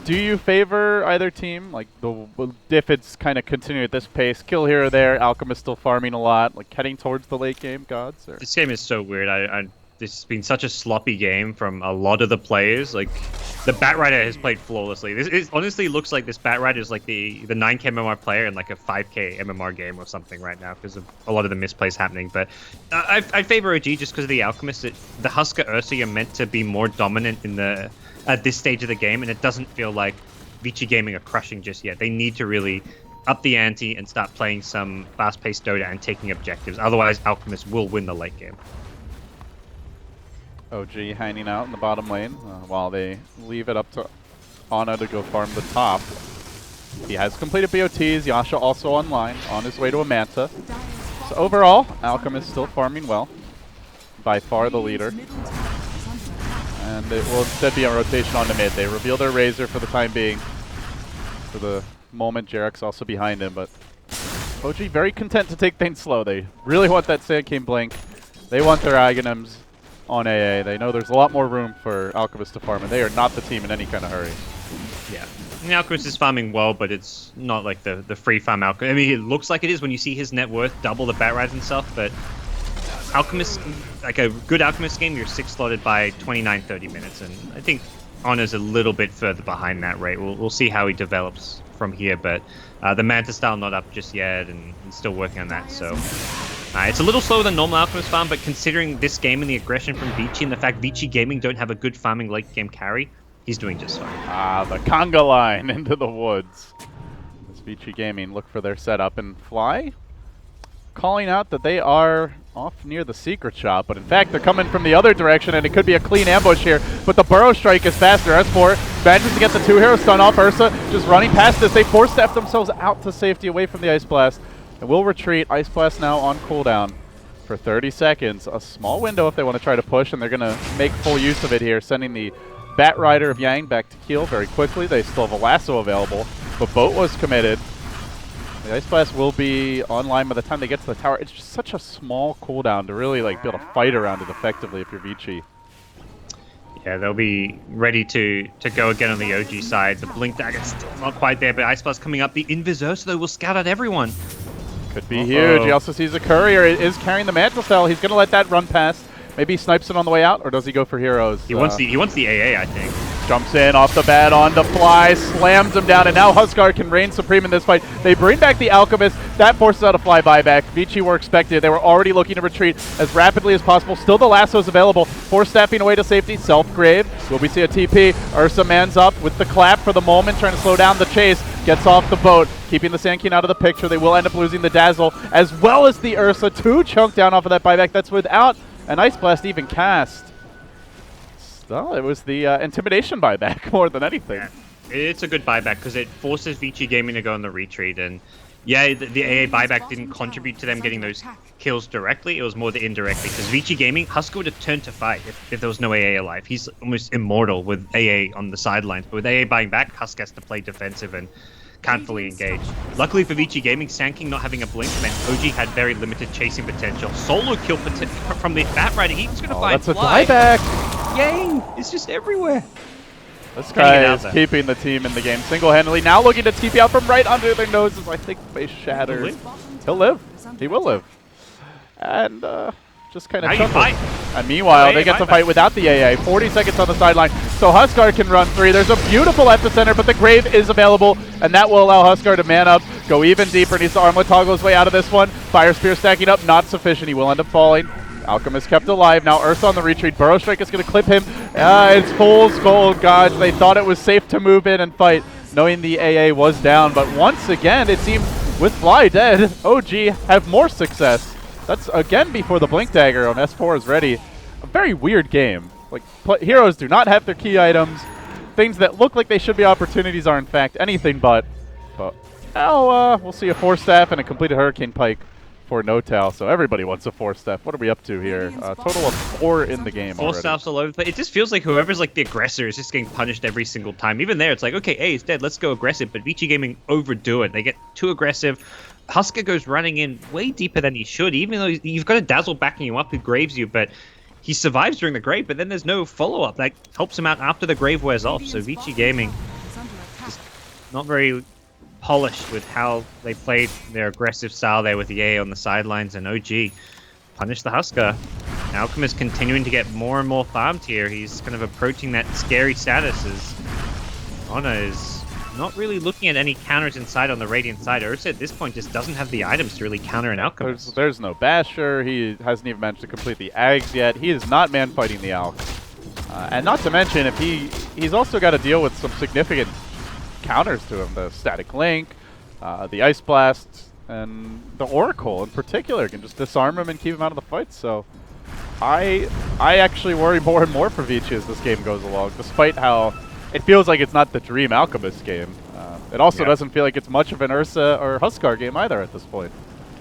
Do you favor either team? Like, if it's kind of continuing at this pace, kill here or there, Alchemist still farming a lot, like heading towards the late game, GoDz? Or? This game is so weird. This has been such a sloppy game from a lot of the players. Like, the Batrider has played flawlessly. This honestly looks like this Batrider is like the 9k MMR player in like a 5k MMR game or something right now because of a lot of the misplays happening. But I favor OG just because of the Alchemist. The Huskar Ursa are meant to be more dominant in at this stage of the game, and it doesn't feel like Vici Gaming are crushing just yet. They need to really up the ante and start playing some fast-paced Dota and taking objectives. Otherwise, Alchemist will win the late game. OG hanging out in the bottom lane while they leave it up to Ana to go farm the top. He has completed BOTs. Yasha also online on his way to a Manta. So overall, Alchemist still farming well. by far the leader. And it will instead be a rotation on the mid. They reveal their Razor for the time being. For the moment, Jarek's also behind him, but OG very content to take things slow. They really want that Sand King blink. They want their Aghanims on AA. They know there's a lot more room for Alchemist to farm, and they are not the team in any kind of hurry. Yeah. And Alchemist is farming well, but it's not like the free farm Alchemist. I mean, it looks like it is when you see his net worth double the bat rides and stuff, but Alchemist, like a good Alchemist game, you're 6 slotted by 29-30 minutes, and I think Honor's a little bit further behind that rate. We'll see how he develops from here, but the Manta style not up just yet, and he's still working on that, so it's a little slower than normal Alchemist farm, but considering this game and the aggression from Vici and the fact Vici Gaming don't have a good farming late game carry, he's doing just fine. The conga line into the woods. As Vici Gaming look for their setup, and Fly calling out that they are off near the secret shop, but in fact they're coming from the other direction, and it could be a clean ambush here, but the burrow strike is faster. S4 manages to get the 2-hero stun off. Ursa just running past this. They force-step themselves out to safety away from the Ice Blast, and will retreat. Ice Blast now on cooldown for 30 seconds. A small window if they want to try to push, and they're going to make full use of it here, sending the Bat Rider of Yang back to Keel very quickly. They still have a lasso available, but Boat was committed. The Ice Blast will be online by the time they get to the tower. It's just such a small cooldown to really like be able to fight around it effectively if you're Vici. Yeah, they'll be ready to go again on the OG side. The Blink Dagger's still not quite there, but Ice Blast coming up. The Invis Ursa, though, will scout out everyone. Could be huge. He also sees a Courier. It is carrying the Mantle Cell. He's going to let that run past. Maybe he snipes it on the way out, or does he go for heroes? He wants the AA, I think. Jumps in off the bat on the Fly, slams him down, and now Huskar can reign supreme in this fight. They bring back the Alchemist. That forces out a Fly buyback. Vici were expected. They were already looking to retreat as rapidly as possible. Still the lassos available. Force staffing away to safety. Self-grave. Will we see a TP? Ursa mans up with the clap for the moment, trying to slow down the chase. Gets off the boat, keeping the Sand King out of the picture. They will end up losing the Dazzle, as well as the Ursa. 2 chunk down off of that buyback. That's without an Ice Blast even cast. Well, it was the intimidation buyback more than anything. Yeah, it's a good buyback because it forces Vici Gaming to go on the retreat, and yeah, the AA buyback didn't contribute to them getting those kills directly. It was more the indirectly, because Vici Gaming, Husker would have turned to fight if there was no AA alive. He's almost immortal with AA on the sidelines, but with AA buying back, Husk has to play defensive and can't fully engage. Luckily for Vici Gaming, Sand King not having a blink meant OG had very limited chasing potential. Solo kill from the Bat Rider. He's going to find That's a Fly. dieback. Yang is just everywhere. This guy is keeping the team in the game single-handedly. Now looking to TP out from right under their noses. I think face shatters. He'll live. He will live. And just kind of chuckle. And meanwhile, they get to fight without the AA. 40 seconds on the sideline. So Huskar can run 3. There's a beautiful epicenter, but the Grave is available, and that will allow Huskar to man up, go even deeper. Needs to armlet toggle his way out of this one. Fire Spear stacking up, not sufficient. He will end up falling. Alchemist kept alive. Now Ursa on the retreat. Burrow Strike is going to clip him. It's Fool's Gold. God, they thought it was safe to move in and fight, knowing the AA was down. But once again, it seems with Fly dead, OG have more success. That's again before the Blink Dagger on S4 is ready. A very weird game. Like, heroes do not have their key items. Things that look like they should be opportunities are in fact anything but. Now we'll see a 4-staff and a completed Hurricane Pike for No-Tal. So everybody wants a 4-staff. What are we up to here? Total of 4 in the game 4 already. staffs all over, but it just feels like whoever's like the aggressor is just getting punished every single time. Even there, it's like, okay, A is dead, let's go aggressive, but Vici Gaming overdo it. They get too aggressive. Husker goes running in way deeper than he should, even though you've got a Dazzle backing you up who graves you, but he survives during the grave, but then there's no follow-up. That helps him out after the grave wears off, so Vici Gaming just not very polished with how they played their aggressive style there with the A on the sidelines, and OG punished the Husker. Alchemist continuing to get more and more farmed here. He's kind of approaching that scary status as Honor is not really looking at any counters inside on the Radiant side. Ursa at this point just doesn't have the items to really counter an Alchemist. There's no Basher. He hasn't even managed to complete the Ags yet. He is not man-fighting the Alch. And not to mention, if he's also got to deal with some significant counters to him. The Static Link, the Ice Blast, and the Oracle in particular can just disarm him and keep him out of the fight. So I actually worry more and more for Vici as this game goes along, despite how it feels like it's not the Dream Alchemist game. It also doesn't feel like it's much of an Ursa or Huskar game either at this point.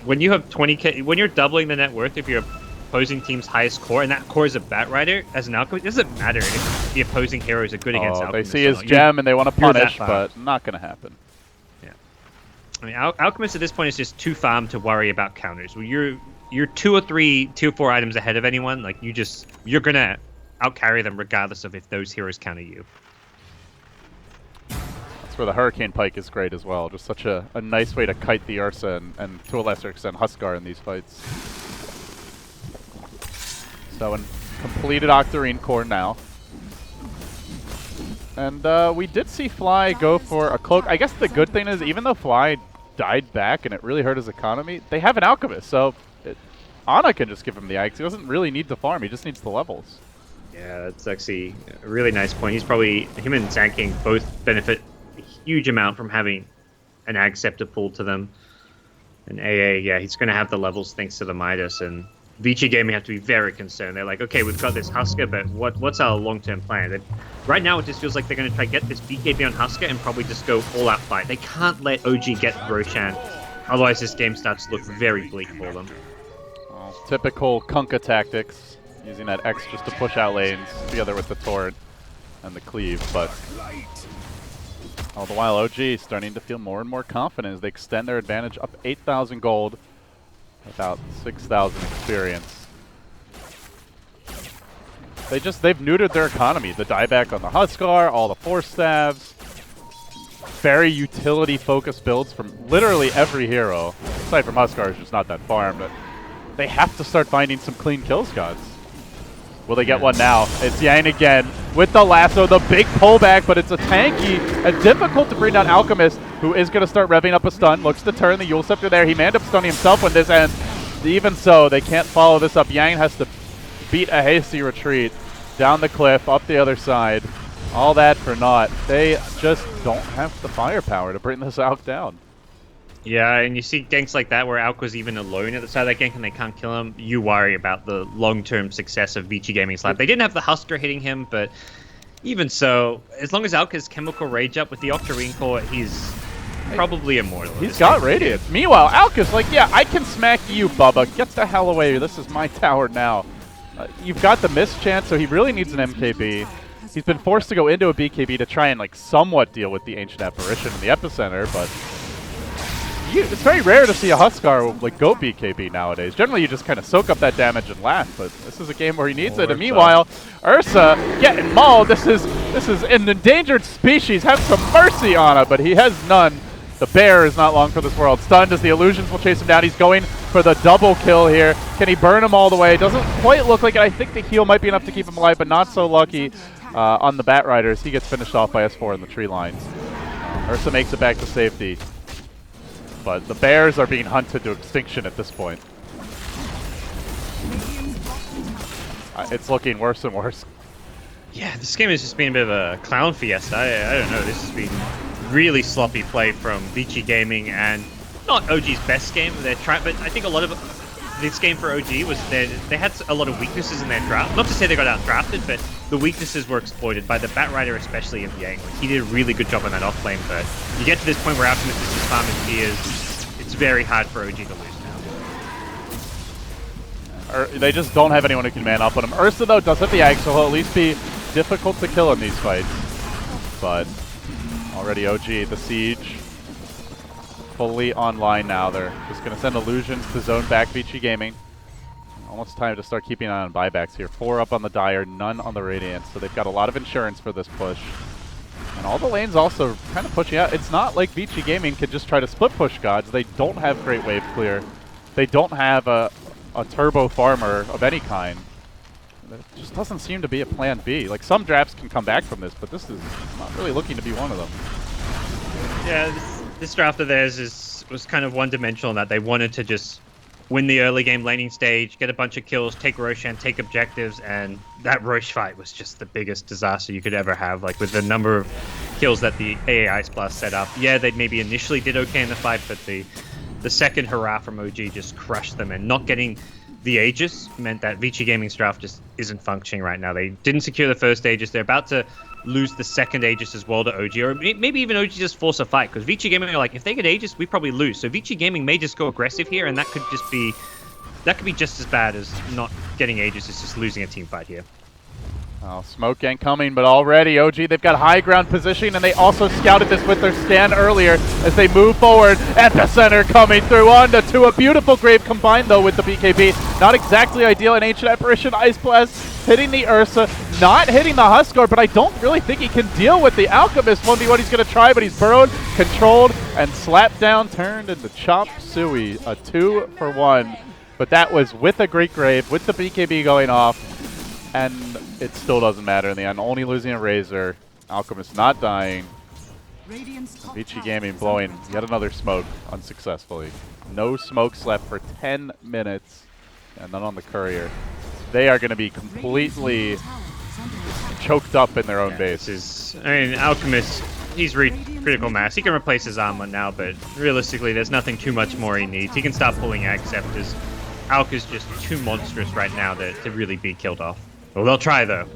When you have 20k, when you're doubling the net worth, if you're opposing team's highest core, and that core is a Bat Rider, as an Alchemist, it doesn't matter if the opposing heroes are good against They Alchemists. see or his not. gem and they want to you're that punish, far. but not going to happen. Yeah. I mean, Alchemist at this point is just too farm to worry about counters. Well, you're 2 or 3, 2 or 4 items ahead of anyone. Like, you're going to outcarry them regardless of if those heroes counter you. That's where the Hurricane Pike is great as well. Just such a nice way to kite the Ursa and to a lesser extent Huskar in these fights. So a completed Octarine core now. And we did see Fly go for a cloak. I guess the good thing is, even though Fly died back and it really hurt his economy, they have an Alchemist, so Ana can just give him the Axe. He doesn't really need to farm, he just needs the levels. Yeah, that's actually a really nice point. He's probably, him and Zanking both benefit a huge amount from having an Ag Scepter pulled to them. And AA, yeah, he's going to have the levels thanks to the Midas, and Vici Gaming have to be very concerned. They're like, okay, we've got this Husker, but what's our long-term plan? Right now, it just feels like they're going to try to get this BKB on Husker and probably just go all-out fight. They can't let OG get Roshan, otherwise this game starts to look very bleak for them. Typical Kunkka tactics, using that X just to push out lanes together with the Torrent and the Cleave, but all the while OG is starting to feel more and more confident as they extend their advantage up 8,000 gold, about 6,000 experience. They've neutered their economy. The dieback on the Huskar, all the Force Staves, very utility-focused builds from literally every hero. Aside from Huskar, is just not that farm, but they have to start finding some clean kills, gods. Will they get one now? It's Yang again with the lasso, the big pullback, but it's a tanky and difficult to bring down Alchemist, who is going to start revving up a stun. Looks to turn the Yule Scepter there. He may end up stunning himself when this ends. Even so, they can't follow this up. Yang has to beat a hasty retreat down the cliff, up the other side. All that for naught. They just don't have the firepower to bring this Alk down. Yeah, and you see ganks like that where Alk was even alone at the side of that gank and they can't kill him. You worry about the long-term success of Vici Gaming's lab. They didn't have the Husker hitting him, but even so, as long as Alk has Chemical Rage up with the Octarine core, he's probably immortal. He's got Radiant. Meanwhile, Alk is like, yeah, I can smack you, Bubba. Get the hell away. This is my tower now. You've got the miss chance, so he really needs an MKB. He's been forced to go into a BKB to try and like somewhat deal with the Ancient Apparition in the epicenter, but it's very rare to see a Huskar like go BKB nowadays. Generally, you just kind of soak up that damage and laugh, but this is a game where he needs it. And meanwhile, Ursa getting mauled. This is an endangered species. Have some mercy on it, but he has none. The bear is not long for this world. Stunned as the illusions will chase him down. He's going for the double kill here. Can he burn him all the way? Doesn't quite look like it. I think the heal might be enough to keep him alive, but not so lucky on the Bat Riders. He gets finished off by S4 in the tree lines. Ursa makes it back to safety. But the bears are being hunted to extinction at this point. It's looking worse and worse. Yeah, this game has just been a bit of a clown fiesta. I don't know. This has been really sloppy play from Vici Gaming, and not OG's best game. They're trying, but I think a lot of this game for OG was they had a lot of weaknesses in their draft. Not to say they got outdrafted, but the weaknesses were exploited by the Bat Rider, especially of Yang. Like, he did a really good job on that off lane, but you get to this point where Alchemist is just farming tears. It's very hard for OG to lose now. They just don't have anyone who can man up on him. Ursa, though, does have the Ag, so he'll at least be difficult to kill in these fights. But already OG, the Siege, fully online now. They're just going to send illusions to zone back Vici Gaming. Almost time to start keeping an eye on buybacks here. 4 up on the Dire, none on the Radiant, so they've got a lot of insurance for this push. And all the lanes also kind of pushing out. It's not like Vici Gaming could just try to split push gods. They don't have great wave clear. They don't have a turbo farmer of any kind. There just doesn't seem to be a plan B. Like, some drafts can come back from this, but this is not really looking to be one of them. Yeah, this draft of theirs was kind of one-dimensional in that they wanted to just win the early game laning stage, get a bunch of kills, take Roshan, take objectives, and that Roche fight was just the biggest disaster you could ever have. Like, with the number of kills that the AA Ice Blast set up, yeah, they maybe initially did okay in the fight, but the second hurrah from OG just crushed them, and not getting the Aegis meant that Vici Gaming's draft just isn't functioning right now. They didn't secure the first Aegis. They're about to lose the second Aegis as well to OG, or maybe even OG just force a fight, because Vici Gaming are like, if they get Aegis, we probably lose. So Vici Gaming may just go aggressive here, and that could just be that could be just as bad as not getting Aegis, is just losing a team fight here. Oh, smoke ain't coming, but already OG, they've got high ground position, and they also scouted this with their scan earlier as they move forward. Epicenter coming through onto two. A beautiful grave combined, though, with the BKB. Not exactly ideal. An Ancient Apparition Ice Blast hitting the Ursa, not hitting the Huskar, but I don't really think he can deal with the Alchemist. 1v1 he's going to try, but he's burrowed, controlled, and slapped down, turned into Chop Suey. A 2-for-1. But that was with a Great Grave, with the BKB going off. And it still doesn't matter in the end. Only losing a Razor. Alchemist not dying. Vici Gaming blowing yet another smoke unsuccessfully. No smokes left for 10 minutes. And none on the Courier. They are going to be completely choked up in their own base. I mean, Alchemist, he's reached critical mass. He can replace his armor now, but realistically, there's nothing too much more he needs. He can start pulling Acceptors. Alk is just too monstrous right now to really be killed off. Well, they'll try, though.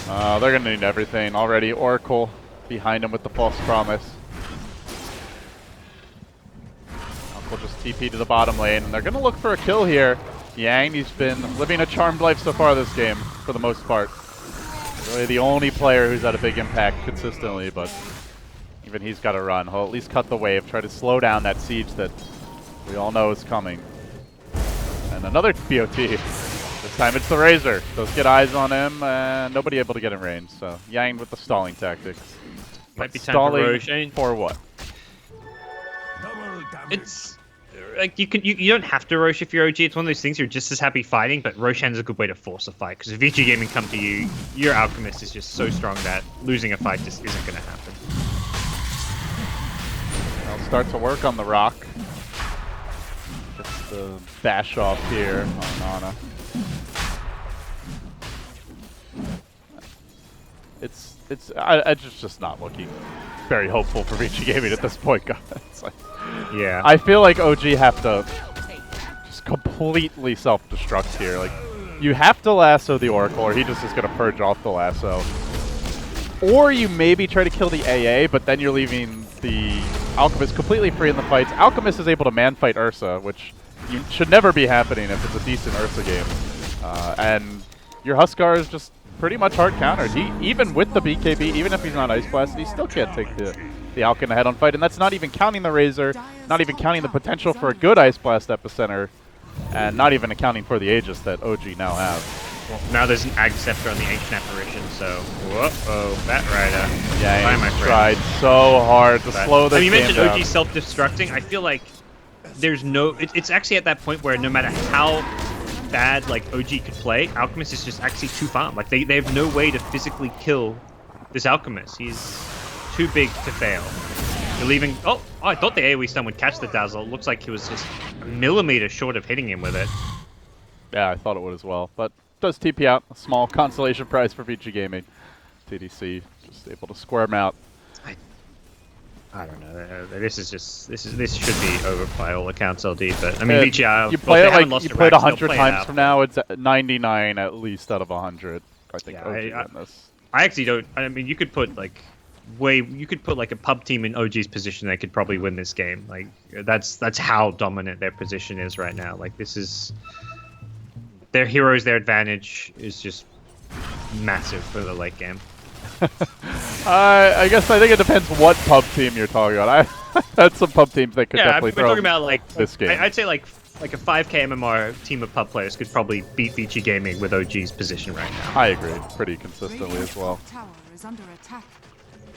They're going to need everything. Already Oracle behind him with the False Promise. Will just TP to the bottom lane, and they're going to look for a kill here. Yang, he's been living a charmed life so far this game, for the most part. Really the only player who's had a big impact consistently, but even he's got to run. He'll at least cut the wave, try to slow down that siege that we all know is coming. And another BOT. This time it's the Razor. Those get eyes on him, and nobody able to get in range. So Yang with the stalling tactics. Might be time stalling for Roshan. For what? It's like you don't have to Rosh if you're OG. It's one of those things you're just as happy fighting, but Roshan's a good way to force a fight. Because if Vici Gaming come to you, your Alchemist is just so strong that losing a fight just isn't going to happen. I'll start to work on the rock. Just the bash off here on Ana. It's just not looking very hopeful for Vici Gaming at this point, guys. It's like, yeah. I feel like OG have to just completely self-destruct here. Like, you have to lasso the Oracle, or he just is going to purge off the lasso. Or you maybe try to kill the AA, but then you're leaving the Alchemist completely free in the fights. Alchemist is able to man-fight Ursa, which should never be happening if it's a decent Ursa game. And your Huskar is just pretty much hard countered. He, even with the BKB, even if he's not Ice Blast, he still can't take the Alk in the head-on fight. And that's not even counting the Razor, not even counting the potential for a good Ice Blast Epicenter, and not even accounting for the Aegis that OG now have. Well, now there's an Ag Scepter on the Ancient Apparition, so whoa-oh, Bat Rider. Yeah, he's tried so hard to slow this game down. You mentioned OG self-destructing. I feel like there's no... It's actually at that point where no matter how bad like OG could play, Alchemist is just actually too farm. Like they have no way to physically kill this Alchemist. He's too big to fail. You're leaving. Oh, I thought the AoE stun would catch the Dazzle. It looks like he was just a millimeter short of hitting him with it. Yeah, I thought it would as well. But does TP out. A small consolation prize for Vici Gaming. TDC just able to square him out. I don't know. This should be over by all accounts, LD. But I mean, Vici, you play it like you played 100 times from now. It's 99 at least out of 100. I think. Yeah, OG win this. I actually don't. I mean, you could put like a pub team in OG's position. They could probably win this game. Like that's how dominant their position is right now. Like this is their heroes. Their advantage is just massive for the late game. I guess I think it depends what pub team you're talking about. I had some pub teams that could definitely throw talking about like this game. I'd say like a 5K MMR team of pub players could probably beat Vici Gaming with OG's position right now. I agree, pretty consistently as well.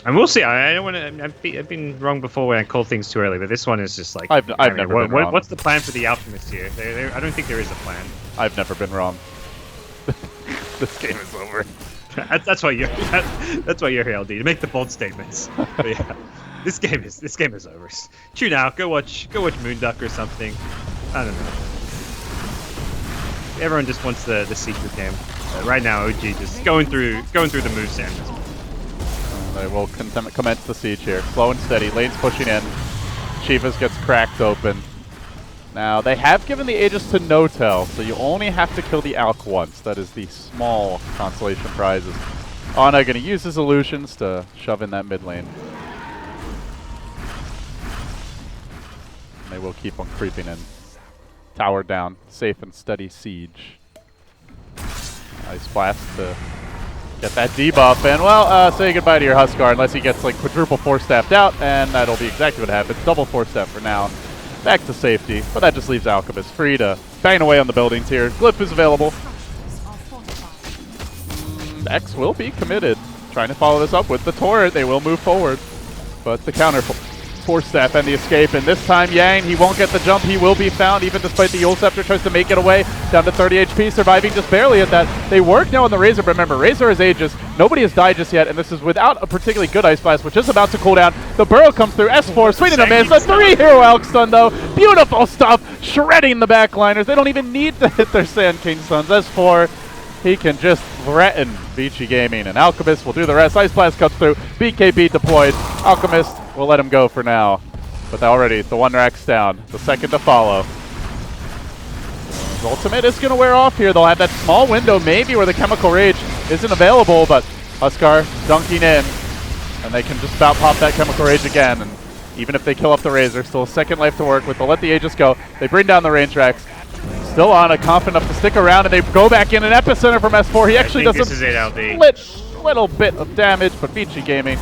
And we'll see. I don't want to. I've been wrong before when I call things too early, but this one is just like I've never been wrong. What's the plan for the Alchemist here? I don't think there is a plan. I've never been wrong. This game is over. That's why you're here, LD, to make the bold statements. But yeah, this game is over. Tune out. Go watch Moonduck or something. I don't know. Everyone just wants the secret game. Right now, OG just going through the moveset. They will commence the siege here. Slow and steady. Lane's pushing in. Chivas gets cracked open. Now, they have given the Aegis to No-Tell, so you only have to kill the Alk once. That is the small consolation prizes. Ana going to use his illusions to shove in that mid lane. And they will keep on creeping in. tower down. Safe and steady siege. Nice blast to get that debuff. And, well, say goodbye to your Huskar unless he gets, like, quadruple force-staffed out, and that'll be exactly what happens. Double force-staff for now. Back to safety, but that just leaves Alchemist free to bang away on the buildings here. Glyph is available. X will be committed. Trying to follow this up with the turret. They will move forward. But the counter force staff and the escape. And this time Yang, he won't get the jump. He will be found even despite the Yule Scepter tries to make it away. Down to 30 HP, surviving just barely at that. They work now on the Razor, but remember, Razor is Aegis. Nobody has died just yet, and this is without a particularly good Ice Blast, which is about to cool down. The Burrow comes through. S4, swinging a miss. A 3-hero Elk Stun, though. Beautiful stuff. Shredding the backliners. They don't even need to hit their Sand King Stuns. S4, he can just threaten Vici Gaming, and Alchemist will do the rest. Ice Blast comes through. BKB deployed. Alchemist will let him go for now. But already, the one rack's down. The second to follow. His ultimate is going to wear off here. They'll have that small window maybe where the Chemical Rage isn't available, but Huskar dunking in, and they can just about pop that Chemical Rage again. And even if they kill off the Razor, still a second life to work with. They'll let the Aegis go. They bring down the range racks. Still on, confident enough to stick around, and they go back in an epicenter from S4. He actually does this is it, LD. little bit of damage, but Vici Gaming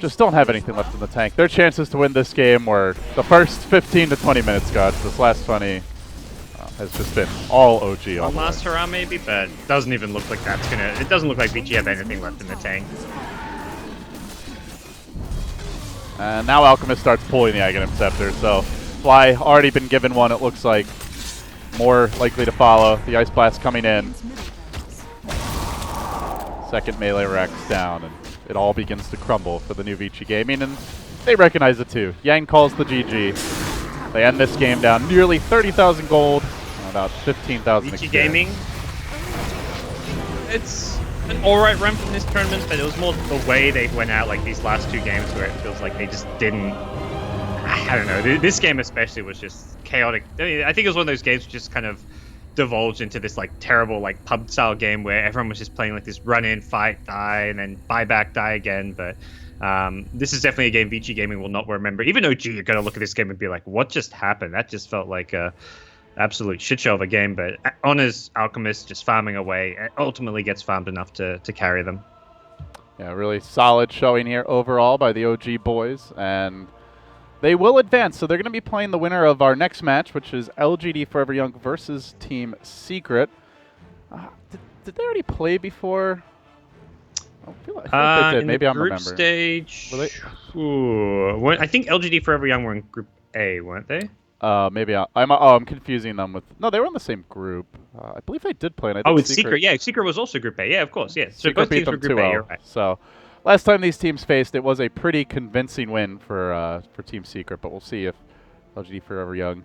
just don't have anything left in the tank. Their chances to win this game were the first 15 to 20 minutes, Gods. This last 20 has just been all OG. One last hurrah maybe, but doesn't even look like that's gonna. It doesn't look like Vici have anything left in the tank. And now Alchemist starts pulling the Aghanim Scepter, so Fly already been given one, it looks like. More likely to follow. The Ice Blast coming in. Second melee rack's down, and it all begins to crumble for the new Vici Gaming, and they recognize it too. Yang calls the GG. They end this game down nearly 30,000 gold, about 15,000 Vici experience. Gaming. It's an alright run from this tournament, but it was more the way they went out like these last two games where it feels like they just didn't. I don't know. This game especially was just chaotic. I mean, I think it was one of those games which just kind of divulged into this like terrible like pub style game where everyone was just playing like this run in, fight, die, and then buy back, die again. But this is definitely a game Vici Gaming will not remember. Even OG are going to look at this game and be like, what just happened? That just felt like a absolute shit show of a game. But Honors Alchemist just farming away and ultimately gets farmed enough to carry them. Yeah, really solid showing here overall by the OG boys, and they will advance, so they're going to be playing the winner of our next match, which is LGD Forever Young versus Team Secret. Did they already play before? I feel like they did. Maybe I'm remembering. Group stage. I think LGD Forever Young were in Group A, weren't they? Maybe I'm confusing them with. No, they were in the same group. I believe they did play. And I think it's Secret. Yeah, Secret was also Group A. Yeah, of course. Yeah, so Secret both beat teams them were Group A. You're right. So last time these teams faced, it was a pretty convincing win for Team Secret, but we'll see if LGD Forever Young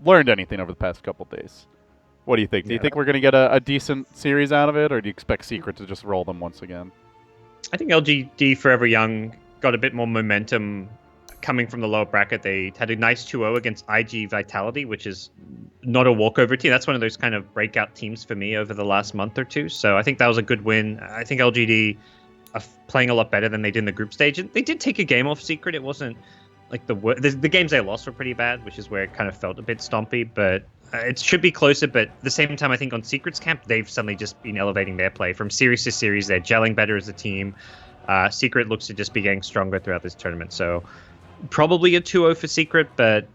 learned anything over the past couple days. What do you think? Do you think we're going to get a decent series out of it, or do you expect Secret to just roll them once again? I think LGD Forever Young got a bit more momentum coming from the lower bracket. They had a nice 2-0 against ig.vitality, which is not a walkover team. That's one of those kind of breakout teams for me over the last month or two. So I think that was a good win. I think LGD are playing a lot better than they did in the group stage. And they did take a game off Secret. It wasn't like the games they lost were pretty bad, which is where it kind of felt a bit stompy. But it should be closer. But at the same time, I think on Secret's camp, they've suddenly just been elevating their play from series to series. They're gelling better as a team. Secret looks to just be getting stronger throughout this tournament. So probably a 2-0 for Secret, but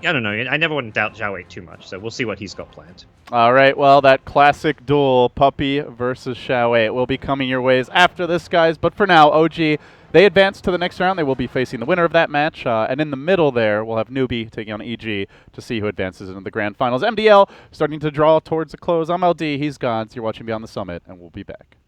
I don't know. I never want to doubt Zhao Wei too much, so we'll see what he's got planned. All right, well, that classic duel, Puppy versus Zhao Wei, will be coming your ways after this, guys. But for now, OG, they advance to the next round. They will be facing the winner of that match. And in the middle there, we'll have Newbie taking on EG to see who advances into the grand finals. MDL starting to draw towards the close. I'm LD. He's gone. So you're watching Beyond the Summit, and we'll be back.